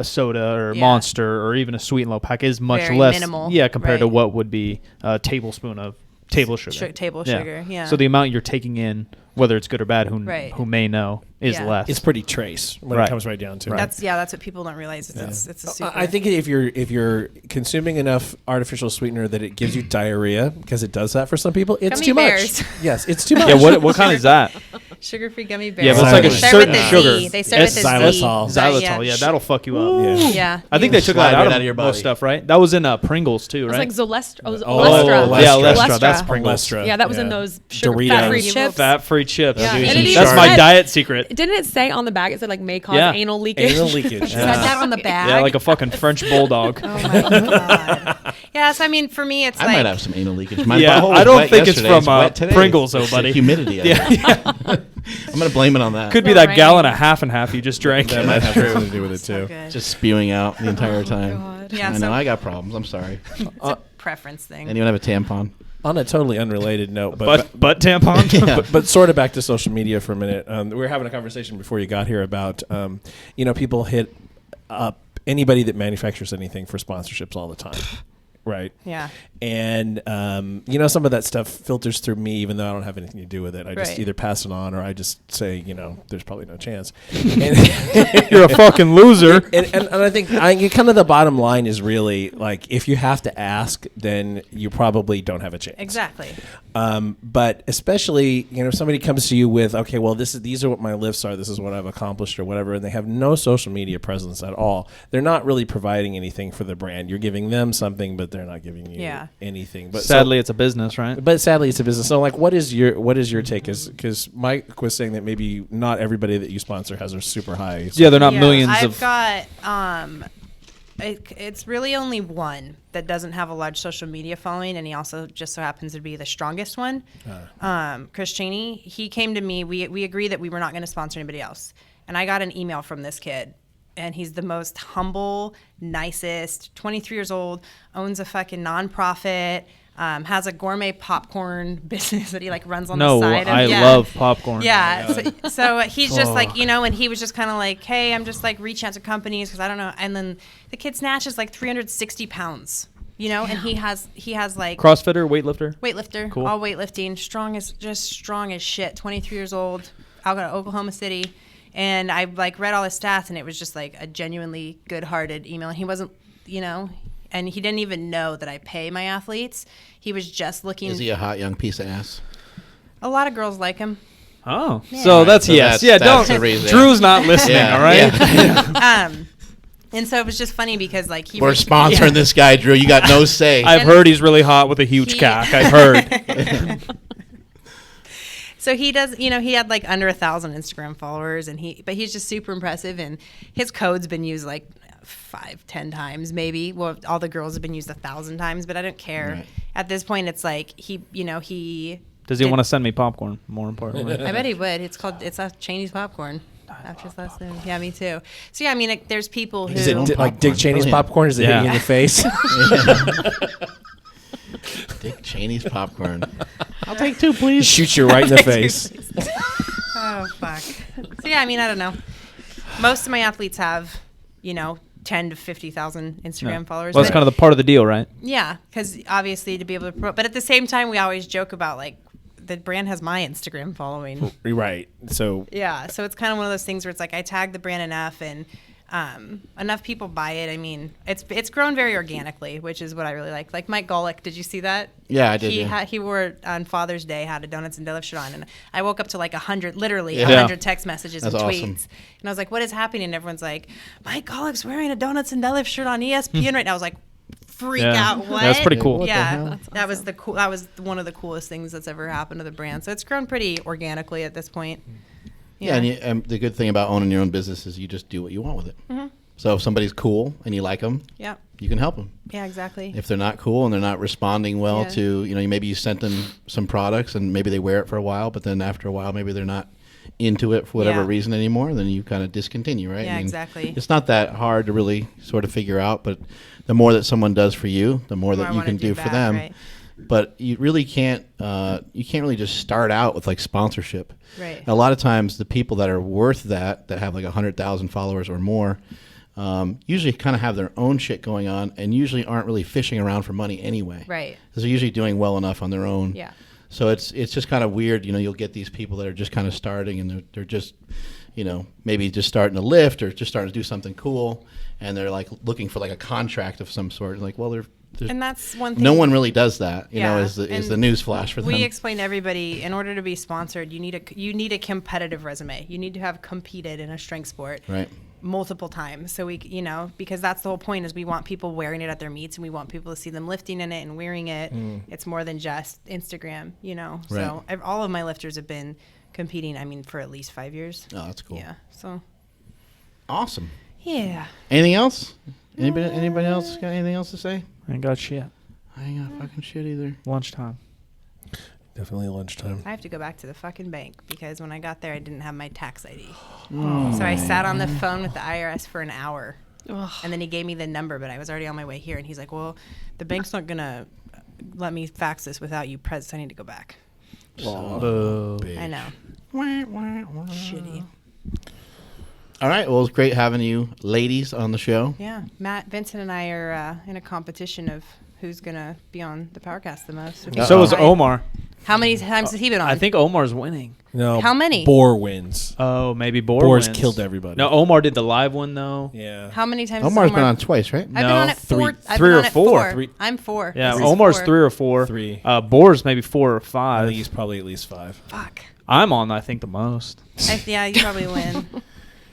soda or Yeah. Monster or even a Sweet and Low pack is much Very less. minimal, Yeah, compared to right. what would be a tablespoon of table sugar. table sugar, yeah. So the amount you're taking in, whether it's good or bad, Right. who may know, is Yeah. less. It's pretty trace when Right. it comes right down to it. that's what people don't realize. It's a super. I think if you're consuming enough artificial sweetener that it gives you diarrhea, because it does that for some people, it's Gummy too bears. much. Yes, it's too much. yeah, what kind is that? sugar-free gummy bears. Yeah, but it's like a They start certain with a sugar. Z. They start with a Z. Xylitol. Xylitol, yeah, that'll fuck you up. Yeah. Yeah. I think You- they took Slide that right out out of of your most body. stuff, right? That was in Pringles too, It was right? like Zolestra. Oh, Olestra. Yeah, Olestra. Olestra. That's Olestra. Pringles. Olestra. Yeah, that was in Yeah. those Doritos. fat-free chips. Fat-free chips. Yeah. Dude, And it it's even That's my said- diet secret. Didn't it say on the bag? It said like may cause Yeah. anal leakage. Anal leakage. Is that on the bag? Yeah, like a fucking French bulldog. Oh my god. Yeah. So I mean, for me, it's I like might have some anal leakage. My Yeah, butthole was I don't wet think it's yesterday. from wet today. Pringles, though, It's the buddy. humidity. I'm gonna blame it on that. Could be So that rainy. gallon of half and half you just drank. That might have something to do with it so too. good. Just spewing out the entire time. Yeah, I so- know I got problems. I'm sorry. preference thing. Anyone have a tampon? On a totally unrelated note, Butt tampon. Yeah. but sort of back to social media for a minute. We were having a conversation before you got here about, people hit up anybody that manufactures anything for sponsorships all the time. Right. Yeah. And, some of that stuff filters through me, even though I don't have anything to do with it. I just Right. either pass it on or I just say, there's probably no chance. You're a fucking loser. And I think kind of the bottom line is really like, if you have to ask, then you probably don't have a chance. Exactly. But especially, if somebody comes to you with, okay, well, these are what my lifts are, this is what I've accomplished or whatever, and they have no social media presence at all, they're not really providing anything for the brand. You're giving them something, but they're not giving you anything. But sadly, it's a business, right? But sadly, it's a business. So, like, what is your take? Because Mike was saying that maybe not everybody that you sponsor has a super high. Yeah, they're not millions I've got it's really only one that doesn't have a large social media following, and he also just so happens to be the strongest one. Chris Cheney, he came to me. We agreed that we were not going to sponsor anybody else, and I got an email from this kid. And he's the most humble, nicest, 23 years old, owns a fucking nonprofit, has a gourmet popcorn business that he runs on the side. I love popcorn. Yeah. So he's just and he was just kind of like, hey, I'm just reaching out to companies because I don't know. And then the kid snatches 360 pounds, and he has CrossFitter, weightlifter, cool. All weightlifting, strong as shit, 23 years old, out of Oklahoma City. And I read all his stats, and it was just a genuinely good-hearted email. And he wasn't, and he didn't even know that I pay my athletes. He was just looking. Is he a hot young piece of ass? A lot of girls like him. Oh, yeah. So that's yes. That's the reason. Drew's not listening. All right. Yeah. And so it was just funny because we're sponsoring this guy, Drew. You got no say. I've heard he's really hot with a huge cock. I've heard. So he does, he had under 1,000 Instagram followers, but he's just super impressive, and his code's been used 5-10 times maybe. Well, all the girls have been used 1,000 times, but I don't care. Right. At this point, it's he. Does he want to send me popcorn? More importantly, I bet he would. It's a Cheney's popcorn. After his last name. Yeah, me too. So yeah, there's people who. Is it like Dick Cheney's popcorn? Does it hit you in the face? Dick Cheney's popcorn. I'll take 2, please. Shoots you right in the face. Oh, fuck. So, yeah, I don't know. Most of my athletes have, 10 to 50,000 Instagram followers. Well, that's kind of the part of the deal, right? Yeah, because obviously to be able to promote. But at the same time, we always joke about, the brand has my Instagram following. Right. So. Yeah, so it's kind of one of those things where it's I tag the brand enough, and enough people buy it. It's grown very organically, which is what I really like. Like Mike Golick, did you see that? Yeah, I did. He wore it on Father's Day, had a Donuts and Deadlift shirt on, and I woke up to 100 text messages and tweets. Awesome. And I was like, what is happening? And everyone's like, Mike Golick's wearing a Donuts and Deadlift shirt on ESPN right now. I was like, freak out. What? That's pretty cool. Yeah, that was that was one of the coolest things that's ever happened to the brand. So it's grown pretty organically at this point. Yeah, and the good thing about owning your own business is you just do what you want with it. Mm-hmm. So if somebody's cool and you like them, you can help them. Yeah, exactly. If they're not cool and they're not responding well to, maybe you sent them some products and maybe they wear it for a while, but then after a while maybe they're not into it for whatever reason anymore, then you kind of discontinue, right? Yeah, exactly. It's not that hard to really sort of figure out, but the more that someone does for you, the more that you can do for them. Right. But you really can't really just start out with sponsorship. Right. A lot of times the people that are worth that have 100,000 followers or more, usually kind of have their own shit going on and usually aren't really fishing around for money anyway. Right. Because they're usually doing well enough on their own. Yeah. So it's just kind of weird, you'll get these people that are just kind of starting and they're just, maybe just starting to lift or just starting to do something cool, and they're looking for a contract of some sort. And that's one thing. No one really does that, is the news flash for them. We explain to everybody, in order to be sponsored, you need a competitive resume. You need to have competed in a strength sport. Right. Multiple times. So we, because that's the whole point, is we want people wearing it at their meets, and we want people to see them lifting in it and wearing it. It's more than just Instagram, Right. So all of my lifters have been competing, for at least 5 years. Oh, that's cool. Yeah. So. Awesome. Yeah. Anything else? Anybody else got anything else to say? I ain't got shit. I ain't got fucking shit either. Lunchtime. Definitely lunchtime. I have to go back to the fucking bank because when I got there, I didn't have my tax ID. So I sat on the phone with the IRS for an hour. And then he gave me the number, but I was already on my way here. And he's like, well, the bank's not going to let me fax this without you present. So I need to go back. I know. Shitty. All right. Well, it's great having you ladies on the show. Yeah. Matt, Vincent, and I are in a competition of who's going to be on the PowerCast the most. So is Omar. How many times has he been on? I think Omar's winning. No. How many? Boar wins. Oh, maybe Boar's wins. killed everybody. No, Omar did the live one though. Yeah. How many times Omar's has been on twice, right? I've been on it four. I've three been or on it four. Three. I'm 4. Yeah, This is Omar's 4. 3 or 4. 3. Boar's maybe 4 or I 5. think he's probably at least 5. Fuck. I'm on, I think, the most. Yeah, you probably win.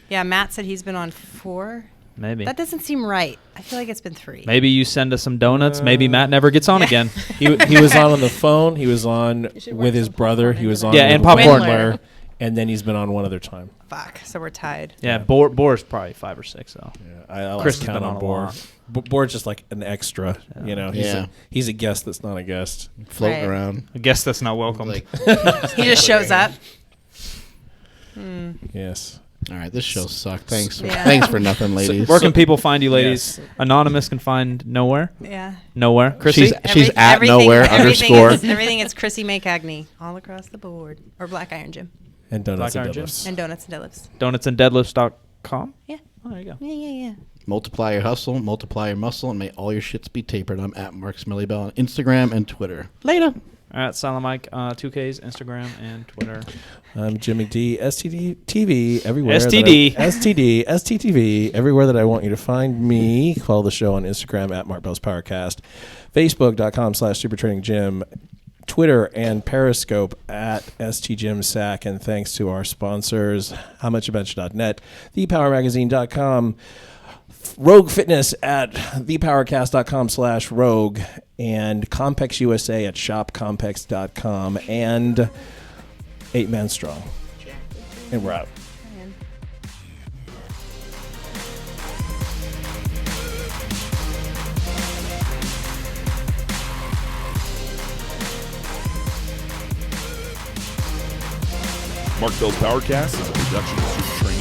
Yeah, Matt said he's been on 4. Maybe. That doesn't seem right. I feel like it's been 3. Maybe you send us some donuts. Maybe Matt never gets on again. He was on the phone. He was on with his brother. He was on and with popcorn. Windler, and then he's been on one other time. Fuck. So we're tied. Yeah, Boar's probably 5 or 6 though. Yeah, I Chris has count been on on a Boar. lot. Boar's just like an extra. Yeah. You know, he's a guest that's not a guest. Floating Right. around. I guess that's not welcome. Like, He just shows up. Yes. all right, this show sucked. Thanks. Yeah. Thanks for nothing, ladies. Where can people find you, ladies? Anonymous can find nowhere. Yeah. Nowhere. Krissy? She's at nowhere underscore. Everything is Krissy May Cagney all across the board. Or Black Iron Gym. And donuts Black and Iron deadlifts. And donuts and deadlifts. Donutsandddeadlifts.com? Yeah. Oh, there you go. Yeah. Multiply your hustle, multiply your muscle, and may all your shits be tapered. I'm at Mark Smellybell on Instagram and Twitter. Later. All right, Silent Mike, 2Ks, Instagram, and Twitter. I'm Jim McD, STD TV, everywhere. STD. STD, STTV, everywhere that I want you to find me. Follow the show on Instagram at Mark Bell's PowerCast, Facebook.com/SuperTrainingGym, Twitter and Periscope at STGymSack. And thanks to our sponsors, HowMuchAbench.net, ThePowerMagazine.com, Rogue Fitness at thepowercast.com/rogue, and Compex USA at shopcompex.com, and 8 Man Strong. And we're out. Mark Bell's PowerCast is a production of Super Training